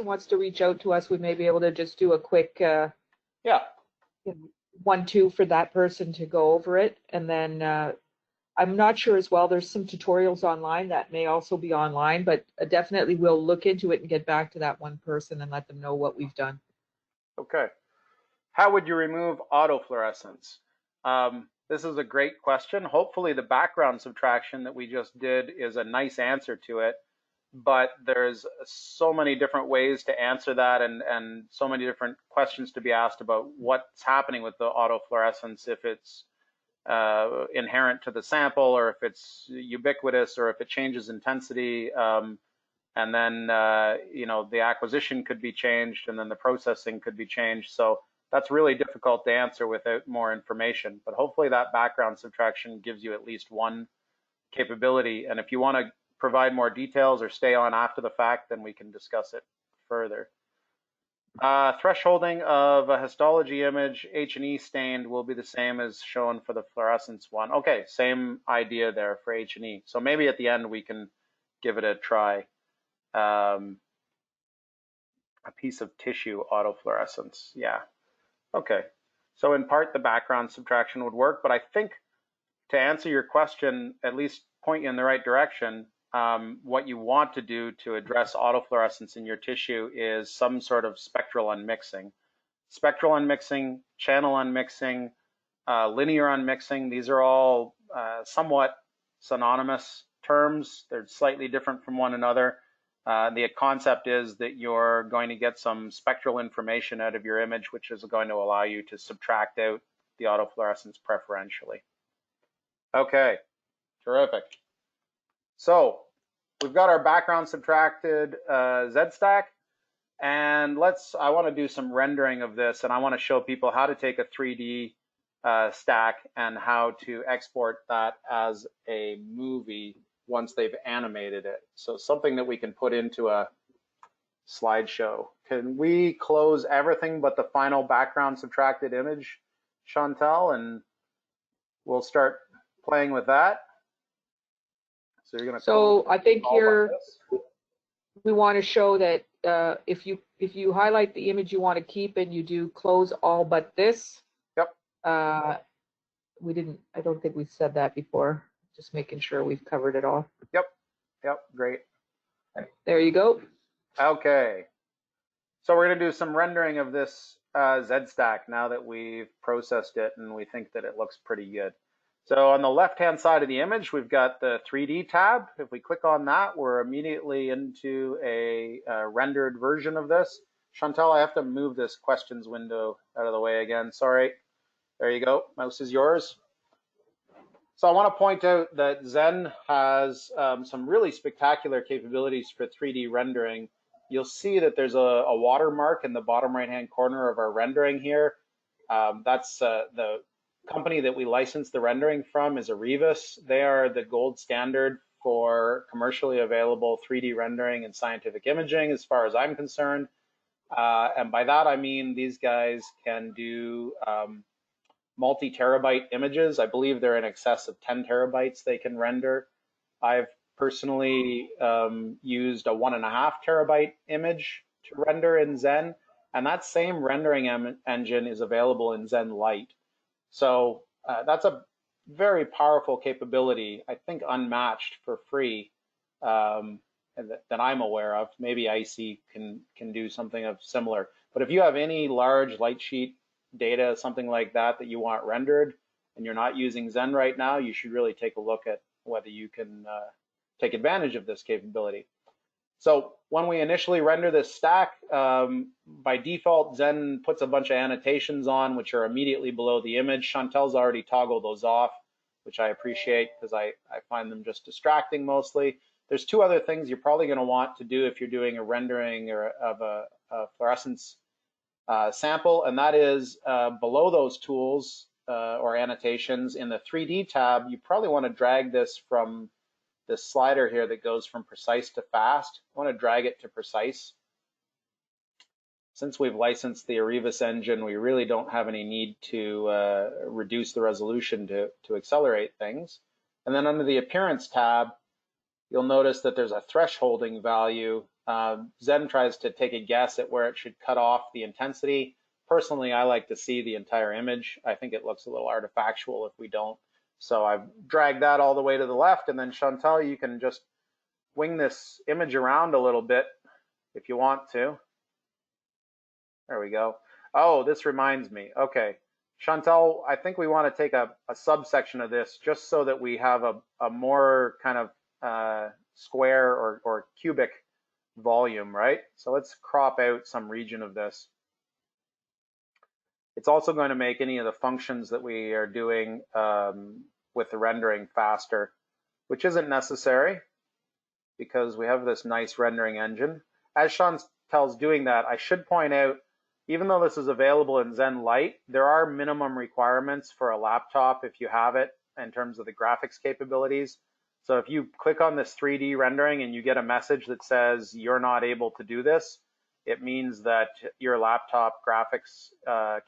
wants to reach out to us, we may be able to just do a quick 1-2 for that person to go over it, and then I'm not sure as well. There's some tutorials online that may also be online, but definitely we'll look into it and get back to that one person and let them know what we've done. Okay. How would you remove autofluorescence? This is a great question. Hopefully the background subtraction that we just did is a nice answer to it, but there's so many different ways to answer that, and so many different questions to be asked about what's happening with the autofluorescence, if it's inherent to the sample, or if it's ubiquitous, or if it changes intensity. And then, the acquisition could be changed, and then the processing could be changed. So that's really difficult to answer without more information. But hopefully that background subtraction gives you at least one capability. And if you want to provide more details or stay on after the fact, then we can discuss it further. Thresholding of a histology image, H&E stained, will be the same as shown for the fluorescence one. Okay, same idea there for H&E. So maybe at the end we can give it a try. A piece of tissue autofluorescence, yeah. Okay, so in part the background subtraction would work, but I think to answer your question, at least point you in the right direction, what you want to do to address autofluorescence in your tissue is some sort of spectral unmixing. Spectral unmixing, channel unmixing, linear unmixing, these are all somewhat synonymous terms. They're slightly different from one another. The concept is that you're going to get some spectral information out of your image, which is going to allow you to subtract out the autofluorescence preferentially. Okay, terrific. So we've got our background subtracted Z-stack, and I want to do some rendering of this, and I want to show people how to take a 3D stack and how to export that as a movie once they've animated it. So something that we can put into a slideshow. Can we close everything but the final background subtracted image, Chantel, and we'll start playing with that? So you're going to. So I think here we want to show that if you highlight the image you want to keep and you do close all but this. Yep. I don't think we said that before. Just making sure we've covered it all. Yep. Yep. Great. There you go. Okay. So we're going to do some rendering of this Z-stack now that we've processed it and we think that it looks pretty good. So on the left-hand side of the image, we've got the 3D tab. If we click on that, we're immediately into a rendered version of this. Chantel, I have to move this questions window out of the way again. Sorry. There you go. Mouse is yours. So I want to point out that Zen has some really spectacular capabilities for 3D rendering. You'll see that there's a watermark in the bottom right-hand corner of our rendering here. That's the company that we license the rendering from is Arevis. They are the gold standard for commercially available 3D rendering and scientific imaging, as far as I'm concerned. And by that, I mean these guys can do multi-terabyte images. I believe they're in excess of 10 terabytes they can render. I've personally used a 1.5 terabyte image to render in Zen, and that same rendering engine is available in Zen Lite. So that's a very powerful capability, I think unmatched for free that I'm aware of. Maybe IC can do something of similar. But if you have any large light sheet data, something like that you want rendered, and you're not using Zen right now, you should really take a look at whether you can take advantage of this capability. So when we initially render this stack, by default, Zen puts a bunch of annotations on, which are immediately below the image. Chantel's already toggled those off, which I appreciate because I find them just distracting mostly. There's two other things you're probably going to want to do if you're doing a rendering of a fluorescence sample, and that is below those tools or annotations in the 3D tab. You probably want to drag this from this slider here that goes from precise to fast. I want to drag it to precise. Since we've licensed the Arevis engine, we really don't have any need to reduce the resolution to accelerate things. And then under the appearance tab, you'll notice that there's a thresholding value. Zen tries to take a guess at where it should cut off the intensity. Personally, I like to see the entire image. I think it looks a little artifactual if we don't. So I've dragged that all the way to the left, and then Chantel, you can just wing this image around a little bit if you want to. There we go. Oh, this reminds me. Okay, Chantel, I think we want to take a subsection of this just so that we have a more kind of square or cubic volume, right? So let's crop out some region of this. It's also going to make any of the functions that we are doing with the rendering faster, which isn't necessary because we have this nice rendering engine. As Shawntel's doing that, I should point out, even though this is available in Zen Lite, there are minimum requirements for a laptop if you have it in terms of the graphics capabilities. So if you click on this 3D rendering and you get a message that says you're not able to do this, it means that your laptop graphics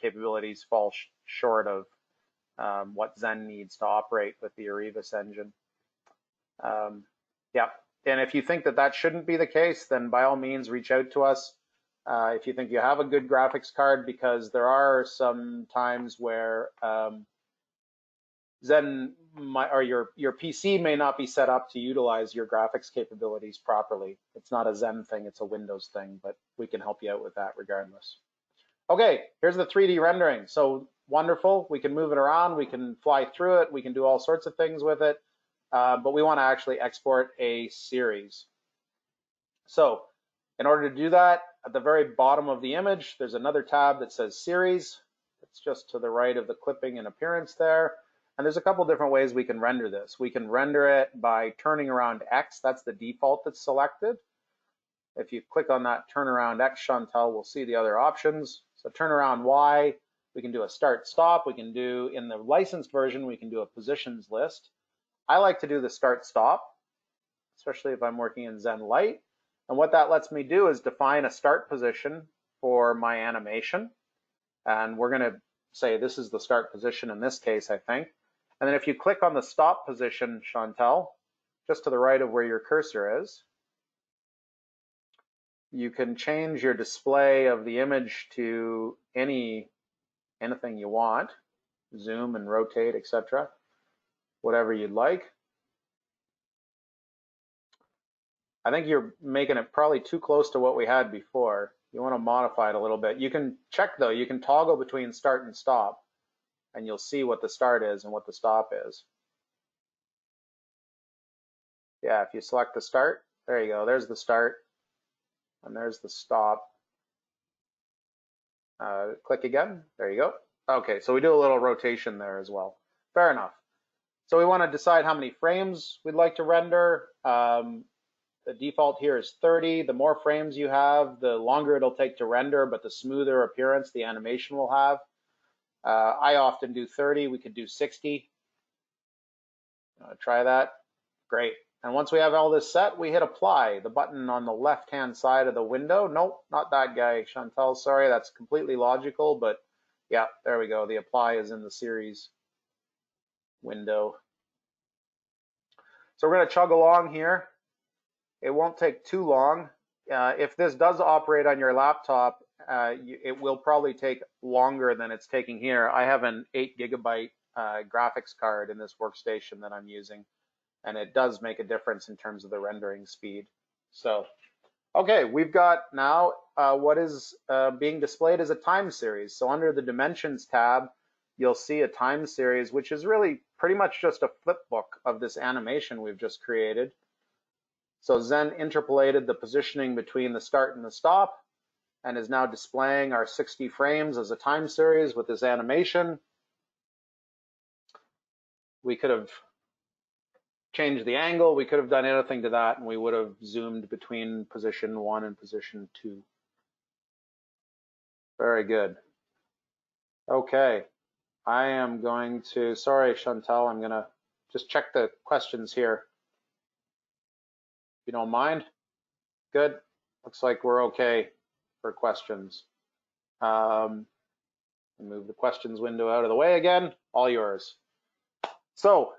capabilities fall short of what Zen needs to operate with the Arrivis engine. Yeah, and if you think that that shouldn't be the case, then by all means reach out to us. If you think you have a good graphics card, because there are some times where Zen or your PC may not be set up to utilize your graphics capabilities properly. It's not a Zen thing, it's a Windows thing, but we can help you out with that regardless. Okay, here's the 3D rendering. So wonderful, we can move it around, we can fly through it, we can do all sorts of things with it, but we want to actually export a series. So in order to do that, at the very bottom of the image, there's another tab that says series. It's just to the right of the clipping and appearance there. And there's a couple different ways we can render this. We can render it by turning around X. That's the default that's selected. If you click on that turn around X, Chantel will see the other options. So turn around Y, we can do a start stop. We can do, in the licensed version, we can do a positions list. I like to do the start stop, especially if I'm working in Zen Lite. And what that lets me do is define a start position for my animation. And we're going to say this is the start position in this case, I think. And then if you click on the stop position, Chantel, just to the right of where your cursor is, you can change your display of the image to anything you want, zoom and rotate, etc., whatever you'd like. I think you're making it probably too close to what we had before. You want to modify it a little bit. You can check though, you can toggle between start and stop, and you'll see what the start is and what the stop is. Yeah, if you select the start, there you go, there's the start, and there's the stop. Click again, there you go. Okay, so we do a little rotation there as well. Fair enough. So we want to decide how many frames we'd like to render. The default here is 30. The more frames you have, the longer it'll take to render, but the smoother appearance the animation will have. I often do 30. We could do 60. Try that. Great. And once we have all this set, we hit apply, the button on the left-hand side of the window. Nope, not that guy, Chantel. Sorry, that's completely logical, but yeah, there we go. The apply is in the series window. So we're going to chug along here. It won't take too long. If this does operate on your laptop, it will probably take longer than it's taking here. I have an 8 GB graphics card in this workstation that I'm using, and it does make a difference in terms of the rendering speed. So, okay, we've got now what is being displayed as a time series. So under the Dimensions tab, you'll see a time series, which is really pretty much just a flip book of this animation we've just created. So Zen interpolated the positioning between the start and the stop and is now displaying our 60 frames as a time series with this animation. We could have changed the angle, we could have done anything to that, and we would have zoomed between position 1 and position 2. Very good. Okay, I am going to, sorry Chantel, I'm going to just check the questions here. If you don't mind. Good. Looks like we're okay for questions. Move the questions window out of the way again. All yours. So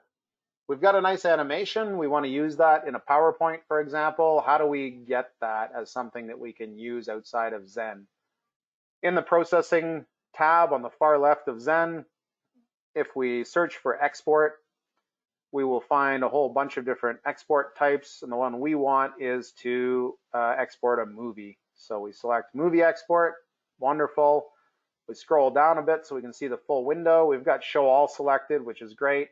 we've got a nice animation. We want to use that in a PowerPoint, for example. How do we get that as something that we can use outside of Zen? In the processing tab on the far left of Zen, if we search for export, we will find a whole bunch of different export types, and the one we want is to export a movie. So we select movie export, wonderful. We scroll down a bit so we can see the full window. We've got show all selected, which is great.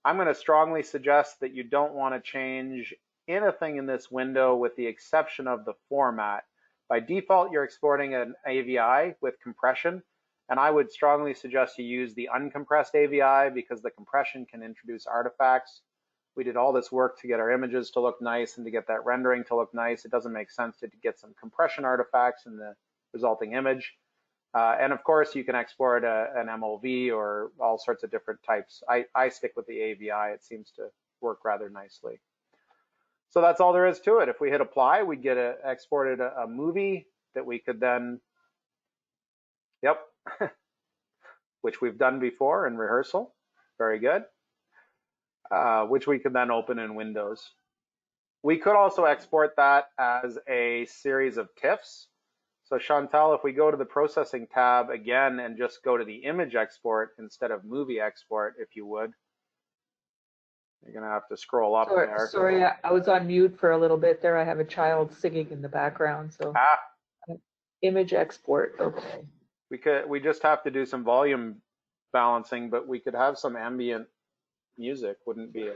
I'm going to strongly suggest that you don't want to change anything in this window with the exception of the format. By default, you're exporting an AVI with compression, And I would strongly suggest you use the uncompressed AVI because the compression can introduce artifacts. We did all this work to get our images to look nice and to get that rendering to look nice. It doesn't make sense to get some compression artifacts in the resulting image. And of course, you can export an MOV or all sorts of different types. I stick with the AVI. It seems to work rather nicely. So that's all there is to it. If we hit apply, we get exported a movie that we could then, yep, which we've done before in rehearsal. Very good. Which we could then open in Windows. We could also export that as a series of TIFFs. So Chantel, if we go to the processing tab again and just go to the image export instead of movie export, if you would. You're gonna have to scroll up there. Sorry, I was on mute for a little bit there. I have a child singing in the background, so. Image export, okay. We just have to do some volume balancing, but we could have some ambient music. Wouldn't be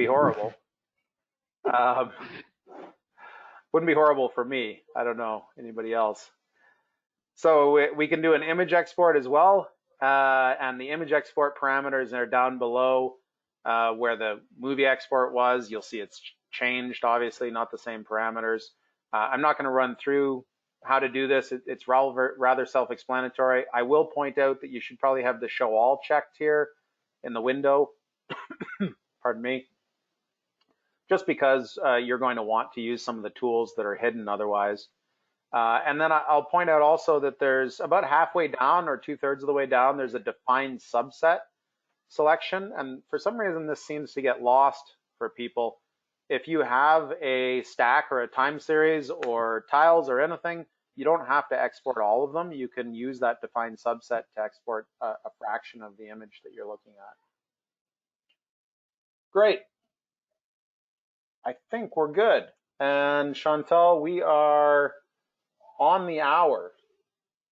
horrible. Wouldn't be horrible for me. I don't know anybody else. So we can do an image export as well. And the image export parameters are down below where the movie export was. You'll see it's changed, obviously, not the same parameters. I'm not going to run through how to do this. It's rather self-explanatory. I will point out that you should probably have the show all checked here in the window. Pardon me. Just because you're going to want to use some of the tools that are hidden otherwise. And then I'll point out also that there's about halfway down or 2/3 of the way down, there's a defined subset selection. And for some reason, this seems to get lost for people. If you have a stack or a time series or tiles or anything, you don't have to export all of them. You can use that defined subset to export a fraction of the image that you're looking at. Great. I think we're good. And Chantel, we are on the hour.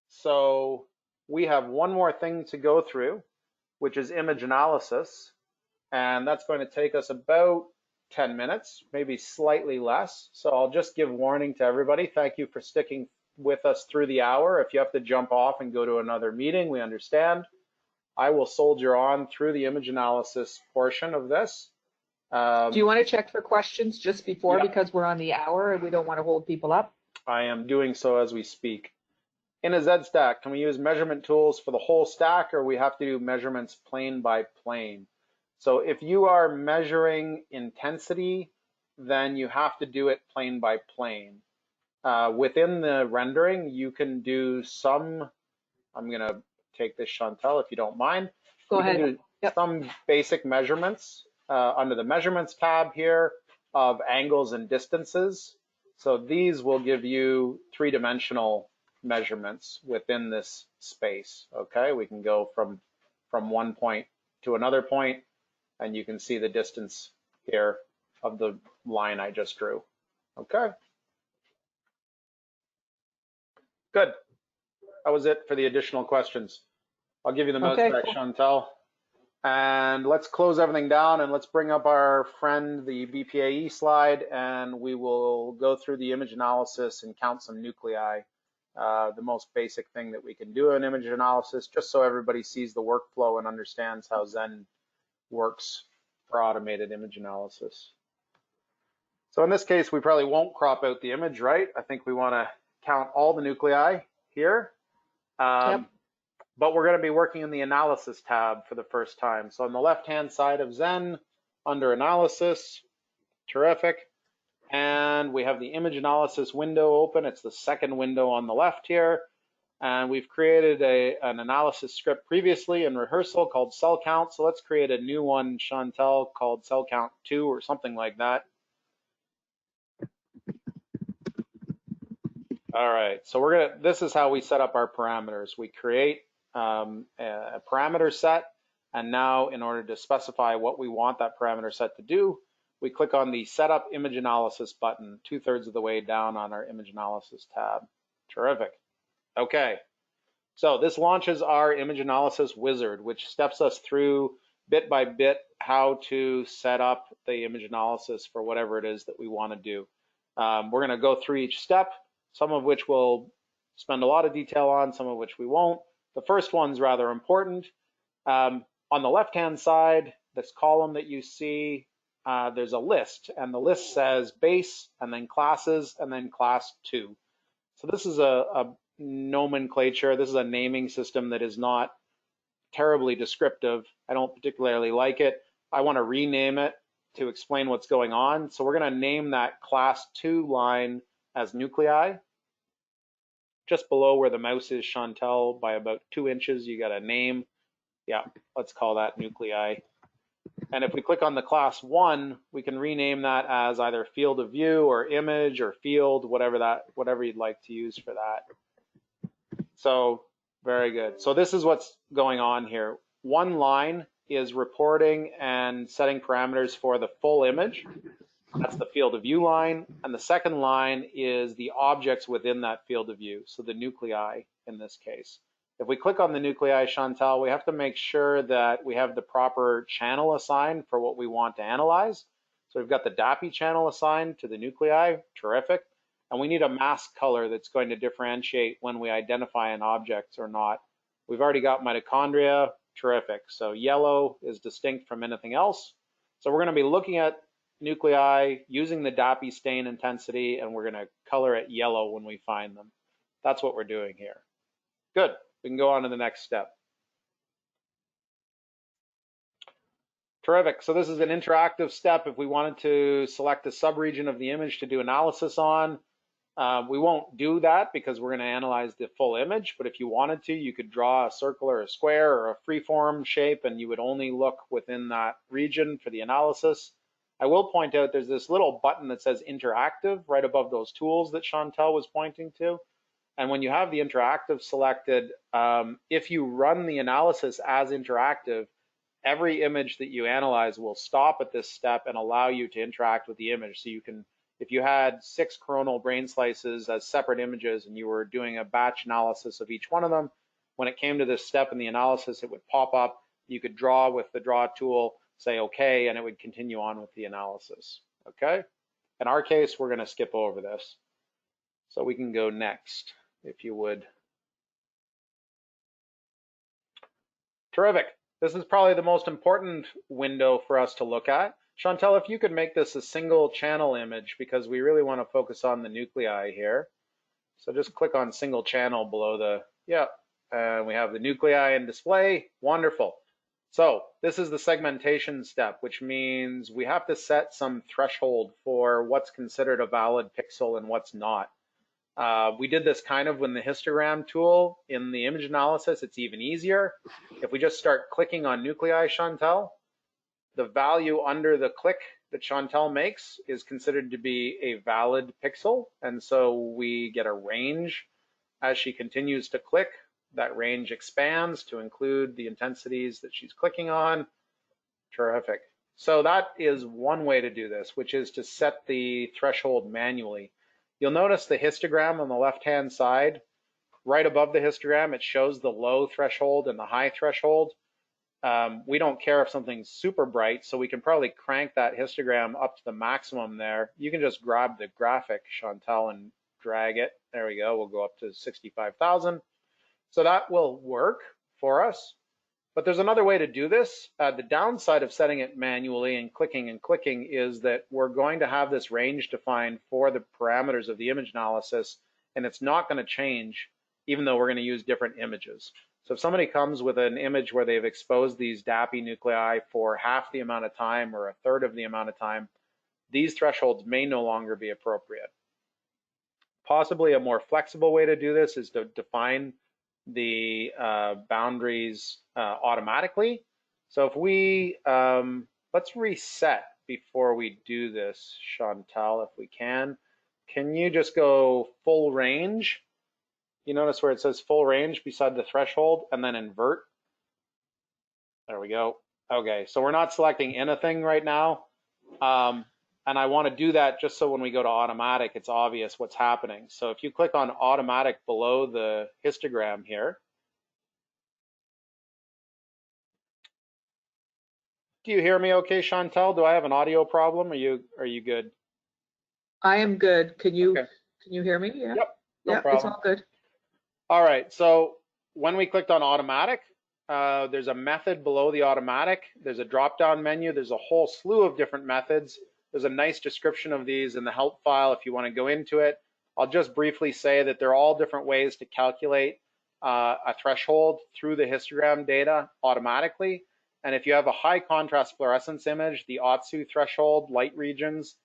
So we have one more thing to go through, which is image analysis. And that's going to take us about 10 minutes, maybe slightly less. So I'll just give warning to everybody. Thank you for sticking with us through the hour. If you have to jump off and go to another meeting, we understand. I will soldier on through the image analysis portion of this. Do you want to check for questions just before, yeah. Because we're on the hour and we don't want to hold people up? I am doing so as we speak. In a Z stack, can we use measurement tools for the whole stack, or we have to do measurements plane by plane? So if you are measuring intensity, then you have to do it plane by plane. Within the rendering, you can do some, I'm going to take this, Chantel, if you don't mind. Go ahead. Do some basic measurements under the measurements tab here of angles and distances. So these will give you three-dimensional measurements within this space. Okay, we can go from one point to another point, and you can see the distance here of the line I just drew. Okay. Good. That was it for the additional questions. I'll give you the notes back, Chantel. And let's close everything down and let's bring up our friend, the BPAE slide, and we will go through the image analysis and count some nuclei. The most basic thing that we can do in image analysis, just so everybody sees the workflow and understands how Zen works for automated image analysis. So in this case, we probably won't crop out the image, right? I think we want to count all the nuclei here. But we're going to be working in the analysis tab for the first time. So on the left-hand side of Zen, under analysis, terrific. And we have the image analysis window open. It's the second window on the left here. And we've created an analysis script previously in rehearsal called cell count. So let's create a new one, Chantel, called cell count 2 or something like that. All right, so this is how we set up our parameters. We create a parameter set, and now in order to specify what we want that parameter set to do, we click on the Setup Image Analysis button 2/3 of the way down on our Image Analysis tab. Terrific. Okay, so this launches our Image Analysis wizard, which steps us through bit by bit how to set up the image analysis for whatever it is that we want to do. We're going to go through each step, some of which will spend a lot of detail on, some of which we won't. The first one's rather important. On the left-hand side, this column that you see, there's a list, and the list says base, and then classes, and then class 2. So this is a nomenclature. This is a naming system that is not terribly descriptive. I don't particularly like it. I want to rename it to explain what's going on. So we're going to name that class 2 line as nuclei. Just below where the mouse is, Chantel, by about 2 inches, you got a name. Yeah, let's call that nuclei. And if we click on the class 1, we can rename that as either field of view or image or field, whatever you'd like to use for that. So very good. So this is what's going on here. One line is reporting and setting parameters for the full image. That's the field of view line. And the second line is the objects within that field of view. So the nuclei in this case. If we click on the nuclei, Chantel, we have to make sure that we have the proper channel assigned for what we want to analyze. So we've got the DAPI channel assigned to the nuclei, terrific. And we need a mask color that's going to differentiate when we identify an object or not. We've already got mitochondria, terrific. So yellow is distinct from anything else. So we're going to be looking at nuclei using the DAPI stain intensity, and we're going to color it yellow when we find them. That's what we're doing here. Good. We can go on to the next step. Terrific. So this is an interactive step. If we wanted to select a subregion of the image to do analysis on, we won't do that because we're going to analyze the full image. But if you wanted to, you could draw a circle or a square or a freeform shape, and you would only look within that region for the analysis. I will point out there's this little button that says interactive right above those tools that Chantel was pointing to. And when you have the interactive selected, if you run the analysis as interactive, every image that you analyze will stop at this step and allow you to interact with the image. So you can, if you had 6 coronal brain slices as separate images and you were doing a batch analysis of each one of them, when it came to this step in the analysis, it would pop up. You could draw with the draw tool, say okay, and it would continue on with the analysis. Okay? In our case, we're going to skip over this. So we can go next, if you would. Terrific. This is probably the most important window for us to look at. Chantel, if you could make this a single channel image, because we really want to focus on the nuclei here. So just click on single channel below the, we have the nuclei and display. Wonderful. So this is the segmentation step, which means we have to set some threshold for what's considered a valid pixel and what's not. We did this kind of with the histogram tool. In the image analysis, it's even easier. If we just start clicking on nuclei, Chantel, the value under the click that Chantel makes is considered to be a valid pixel. And so we get a range. As she continues to click, that range expands to include the intensities that she's clicking on. Terrific. So that is one way to do this, which is to set the threshold manually. You'll notice the histogram on the left-hand side. Right above the histogram, it shows the low threshold and the high threshold. We don't care if something's super bright, so we can probably crank that histogram up to the maximum there. You can just grab the graphic, Chantel, and drag it. There we go. We'll go up to 65,000. So that will work for us. But there's another way to do this. The downside of setting it manually and clicking is that we're going to have this range defined for the parameters of the image analysis, and it's not going to change even though we're going to use different images. So if somebody comes with an image where they've exposed these DAPI nuclei for half the amount of time or a third of the amount of time, these thresholds may no longer be appropriate. Possibly a more flexible way to do this is to define the boundaries automatically. So if we, let's reset before we do this, Chantel, if we can. Can you just go full range? You notice where it says full range beside the threshold and then invert. There we go. Okay, so we're not selecting anything right now. And I want to do that just so when we go to automatic, it's obvious what's happening. So if you click on automatic below the histogram here, do you hear me okay, Chantel? Do I have an audio problem? Are you good? I am good. Can you hear me? Yeah. Yep. No yeah, problem. it's all good. All right, so when we clicked on automatic, there's a method below the automatic. There's a drop-down menu. There's a whole slew of different methods. There's a nice description of these in the help file if you want to go into it. I'll just briefly say that they're all different ways to calculate a threshold through the histogram data automatically. And if you have a high contrast fluorescence image, the Otsu threshold, light regions,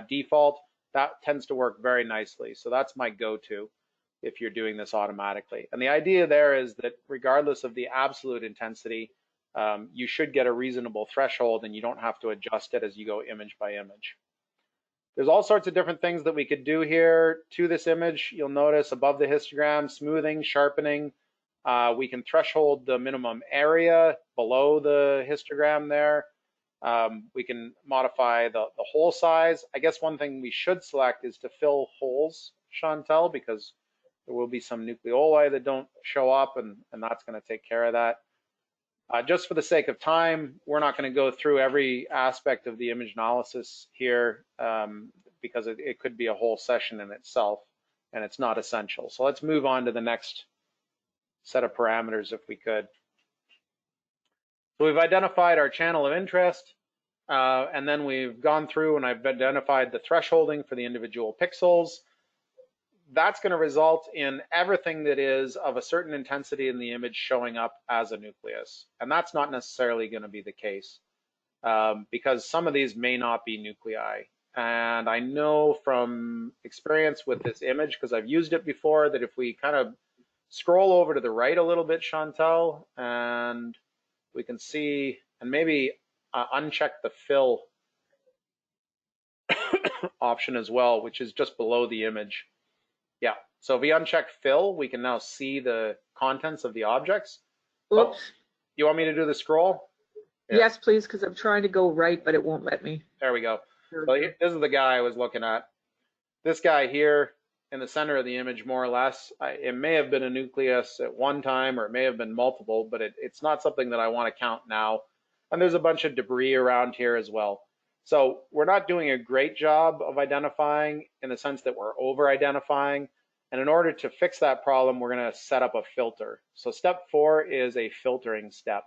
default, that tends to work very nicely. So that's my go-to if you're doing this automatically. And the idea there is that regardless of the absolute intensity, you should get a reasonable threshold and you don't have to adjust it as you go image by image. There's all sorts of different things that we could do here to this image. You'll notice above the histogram, smoothing, sharpening. We can threshold the minimum area below the histogram there. We can modify the hole size. I guess one thing we should select is to fill holes, Chantel, because there will be some nucleoli that don't show up, and that's going to take care of that. Just for the sake of time, we're not going to go through every aspect of the image analysis here because it could be a whole session in itself, and it's not essential. So let's move on to the next set of parameters if we could. So we've identified our channel of interest, and then we've gone through and I've identified the thresholding for the individual pixels. That's going to result in everything that is of a certain intensity in the image showing up as a nucleus. And that's not necessarily going to be the case because some of these may not be nuclei. And I know from experience with this image, because I've used it before, that if we kind of scroll over to the right a little bit, Chantel, and we can see, and maybe uncheck the fill option as well, which is just below the image. Yeah, so if we uncheck fill, we can now see the contents of the objects. Oops. Oh, you want me to do the scroll? Yeah. Yes, please, because I'm trying to go right, but it won't let me. There we go. So this is the guy I was looking at. This guy here in the center of the image, more or less, it may have been a nucleus at one time, or it may have been multiple, but it's not something that I want to count now. And there's a bunch of debris around here as well. So we're not doing a great job of identifying in the sense that we're over-identifying. And in order to fix that problem, we're going to set up a filter. So step 4 is a filtering step.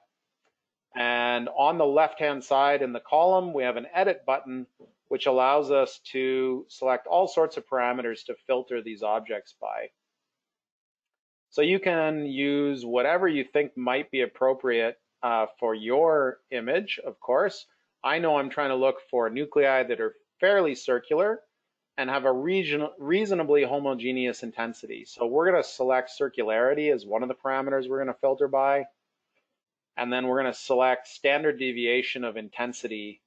And on the left-hand side in the column, we have an edit button, which allows us to select all sorts of parameters to filter these objects by. So you can use whatever you think might be appropriate for your image, of course. I know I'm trying to look for nuclei that are fairly circular and have a reasonably homogeneous intensity. So we're going to select circularity as one of the parameters we're going to filter by. And then we're going to select standard deviation of intensity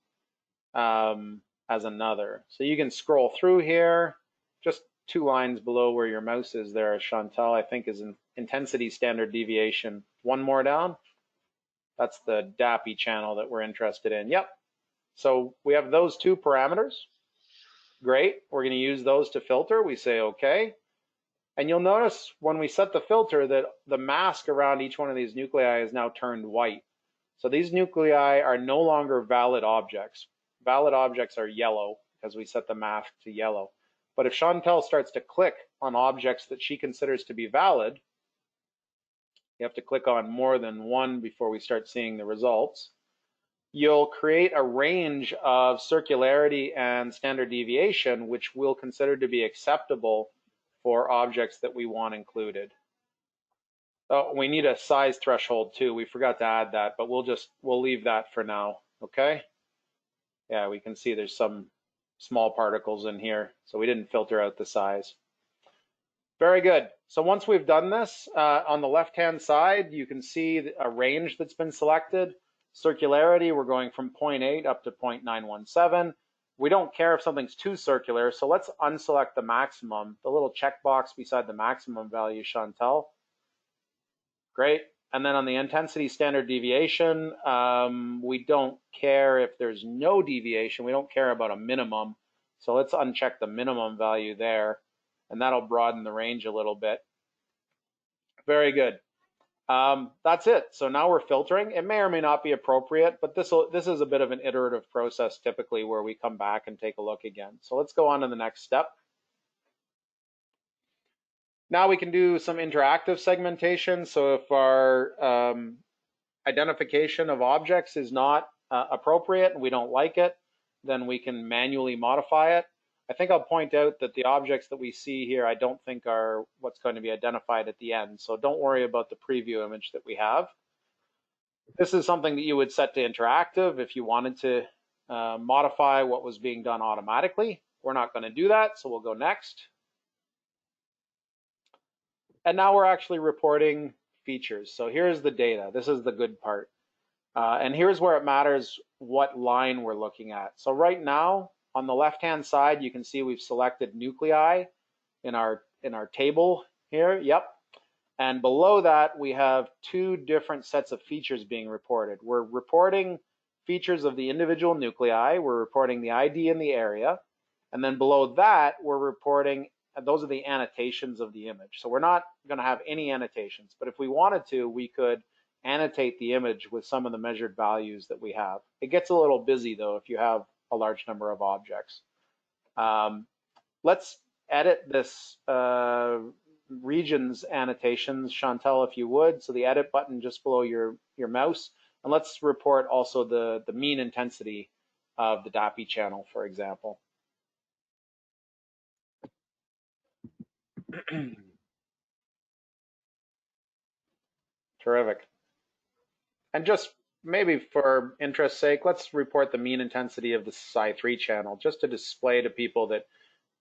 as another. So you can scroll through here, just 2 lines below where your mouse is there, Chantel, I think is in intensity standard deviation. One more down. That's the DAPI channel that we're interested in. Yep. So we have those 2 parameters. Great. We're going to use those to filter. We say OK. And you'll notice when we set the filter that the mask around each one of these nuclei is now turned white. So these nuclei are no longer valid objects. Valid objects are yellow because we set the mask to yellow. But if Shawntel starts to click on objects that she considers to be valid, you have to click on more than one before we start seeing the results. You'll create a range of circularity and standard deviation, which we'll consider to be acceptable for objects that we want included. Oh, we need a size threshold too. We forgot to add that, but we'll leave that for now, okay? Yeah, we can see there's some small particles in here, so we didn't filter out the size. Very good. So once we've done this, on the left-hand side, you can see a range that's been selected. Circularity, we're going from 0.8 up to 0.917. We don't care if something's too circular, so let's unselect the maximum, the little checkbox beside the maximum value, Chantel. Great. And then on the intensity standard deviation, we don't care if there's no deviation. We don't care about a minimum. So let's uncheck the minimum value there, and that'll broaden the range a little bit. Very good. That's it. So now we're filtering. It may or may not be appropriate, but this is a bit of an iterative process typically where we come back and take a look again. So let's go on to the next step. Now we can do some interactive segmentation. So if our identification of objects is not appropriate and we don't like it, then we can manually modify it. I think I'll point out that the objects that we see here, I don't think are what's going to be identified at the end. So don't worry about the preview image that we have. This is something that you would set to interactive if you wanted to modify what was being done automatically. We're not going to do that, so we'll go next. And now we're actually reporting features. So here's the data. This is the good part. And here's where it matters what line we're looking at. So right now, on the left-hand side, you can see we've selected nuclei in our table here. Yep. And below that, we have two different sets of features being reported. We're reporting features of the individual nuclei. We're reporting the ID and the area. And then below that, we're reporting, those are the annotations of the image. So we're not going to have any annotations. But if we wanted to, we could annotate the image with some of the measured values that we have. It gets a little busy, though, if you have a large number of objects. Let's edit this regions annotations, Chantel, if you would. So the edit button just below your mouse. And let's report also the mean intensity of the DAPI channel, for example. Terrific. And just maybe for interest's sake, let's report the mean intensity of the Psi3 channel, just to display to people that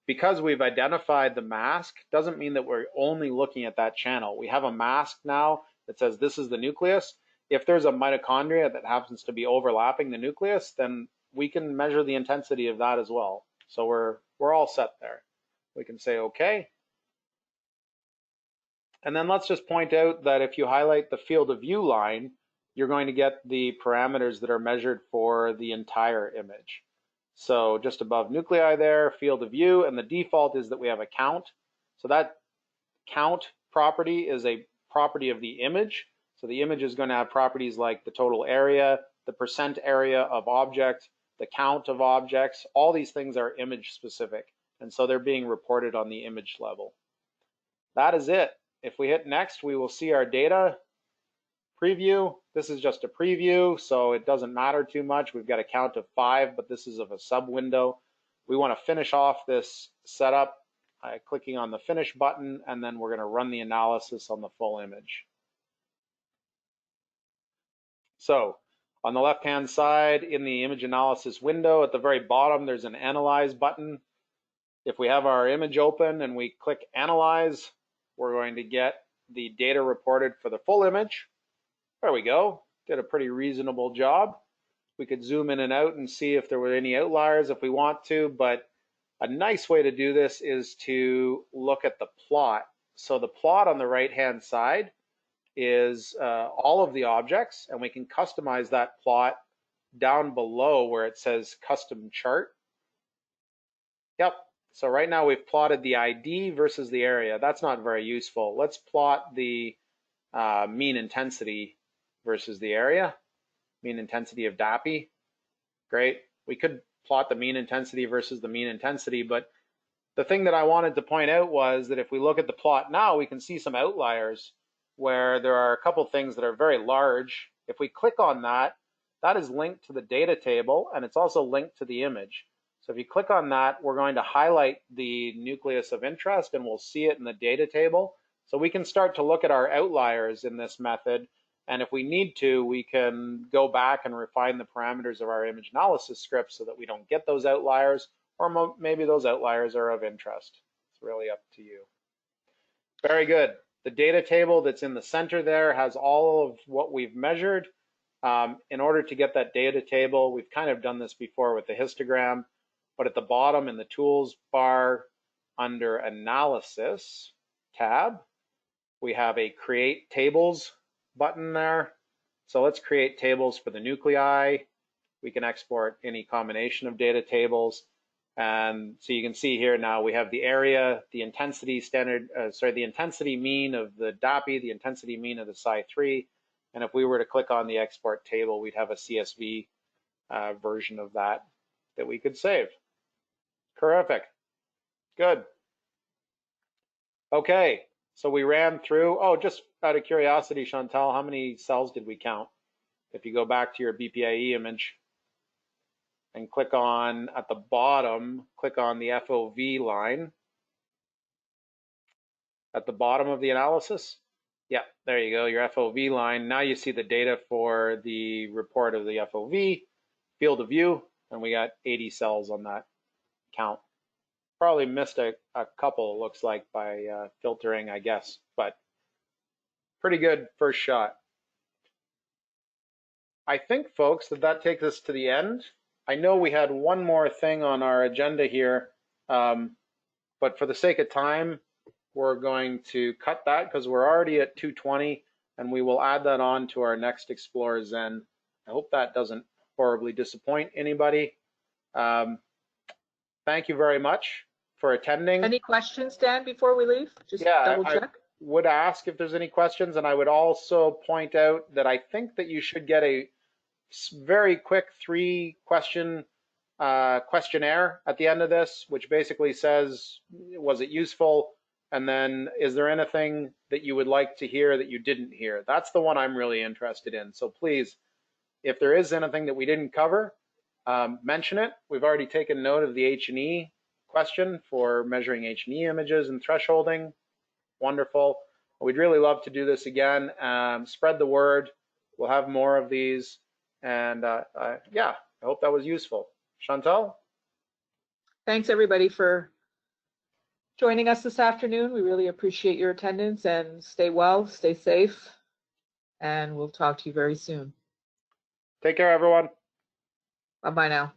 because we've identified the mask, doesn't mean that we're only looking at that channel. We have a mask now that says this is the nucleus. If there's a mitochondria that happens to be overlapping the nucleus, then we can measure the intensity of that as well. So we're all set there. We can say okay. And then let's just point out that if you highlight the field of view line, you're going to get the parameters that are measured for the entire image. So just above nuclei there, field of view, and the default is that we have a count. So that count property is a property of the image. So the image is going to have properties like the total area, the percent area of object, the count of objects. All these things are image specific. And so they're being reported on the image level. That is it. If we hit next, we will see our data preview. This is just a preview, so it doesn't matter too much. We've got a count of 5, but this is of a sub window. We want to finish off this setup by clicking on the finish button, and then we're going to run the analysis on the full image. So on the left-hand side in the image analysis window, at the very bottom, there's an analyze button. If we have our image open and we click analyze, we're going to get the data reported for the full image. There we go. Did a pretty reasonable job. We could zoom in and out and see if there were any outliers if we want to, but a nice way to do this is to look at the plot. So the plot on the right-hand side is all of the objects, and we can customize that plot down below where it says custom chart. Yep. So right now we've plotted the ID versus the area. That's not very useful. Let's plot the mean intensity versus the area, mean intensity of DAPI. Great. We could plot the mean intensity versus the mean intensity, but the thing that I wanted to point out was that if we look at the plot now, we can see some outliers where there are a couple things that are very large. If we click on that, that is linked to the data table, and it's also linked to the image. So if you click on that, we're going to highlight the nucleus of interest, and we'll see it in the data table. So we can start to look at our outliers in this method. And if we need to, we can go back and refine the parameters of our image analysis script so that we don't get those outliers, or maybe those outliers are of interest. It's really up to you. Very good. The data table that's in the center there has all of what we've measured. In order to get that data table, we've kind of done this before with the histogram, but at the bottom in the tools bar under analysis tab, we have a create tables button there. So let's create tables for the nuclei. We can export any combination of data tables. And so you can see here now we have the area, the intensity standard, the intensity mean of the DAPI, the intensity mean of the Psi3. And if we were to click on the export table, we'd have a CSV version of that we could save. Terrific. Good. Okay, So we ran through, oh, just out of curiosity, Chantel, how many cells did we count? If you go back to your BPIE image and click on, at the bottom, click on the FOV line at the bottom of the analysis. Yeah, there you go, your FOV line. Now you see the data for the report of the FOV, field of view, and we got 80 cells on that count. Probably missed a couple, looks like, by filtering, I guess, but pretty good first shot. I think, folks, that takes us to the end. I know we had one more thing on our agenda here, but for the sake of time, we're going to cut that because we're already at 2:20, and we will add that on to our next Explore Zen. I hope that doesn't horribly disappoint anybody. Thank you very much for attending. Any questions, Dan, before we leave? Just double check. I would ask if there's any questions, and I would also point out that I think that you should get a very quick 3-question questionnaire at the end of this, which basically says, was it useful? And then, is there anything that you would like to hear that you didn't hear? That's the one I'm really interested in. So please, if there is anything that we didn't cover, mention it. We've already taken note of the H&E question for measuring H&E images and thresholding. Wonderful. We'd really love to do this again. Spread the word. We'll have more of these. And yeah, I hope that was useful. Chantel? Thanks, everybody, for joining us this afternoon. We really appreciate your attendance, and stay well, stay safe, and we'll talk to you very soon. Take care, everyone. Bye-bye now.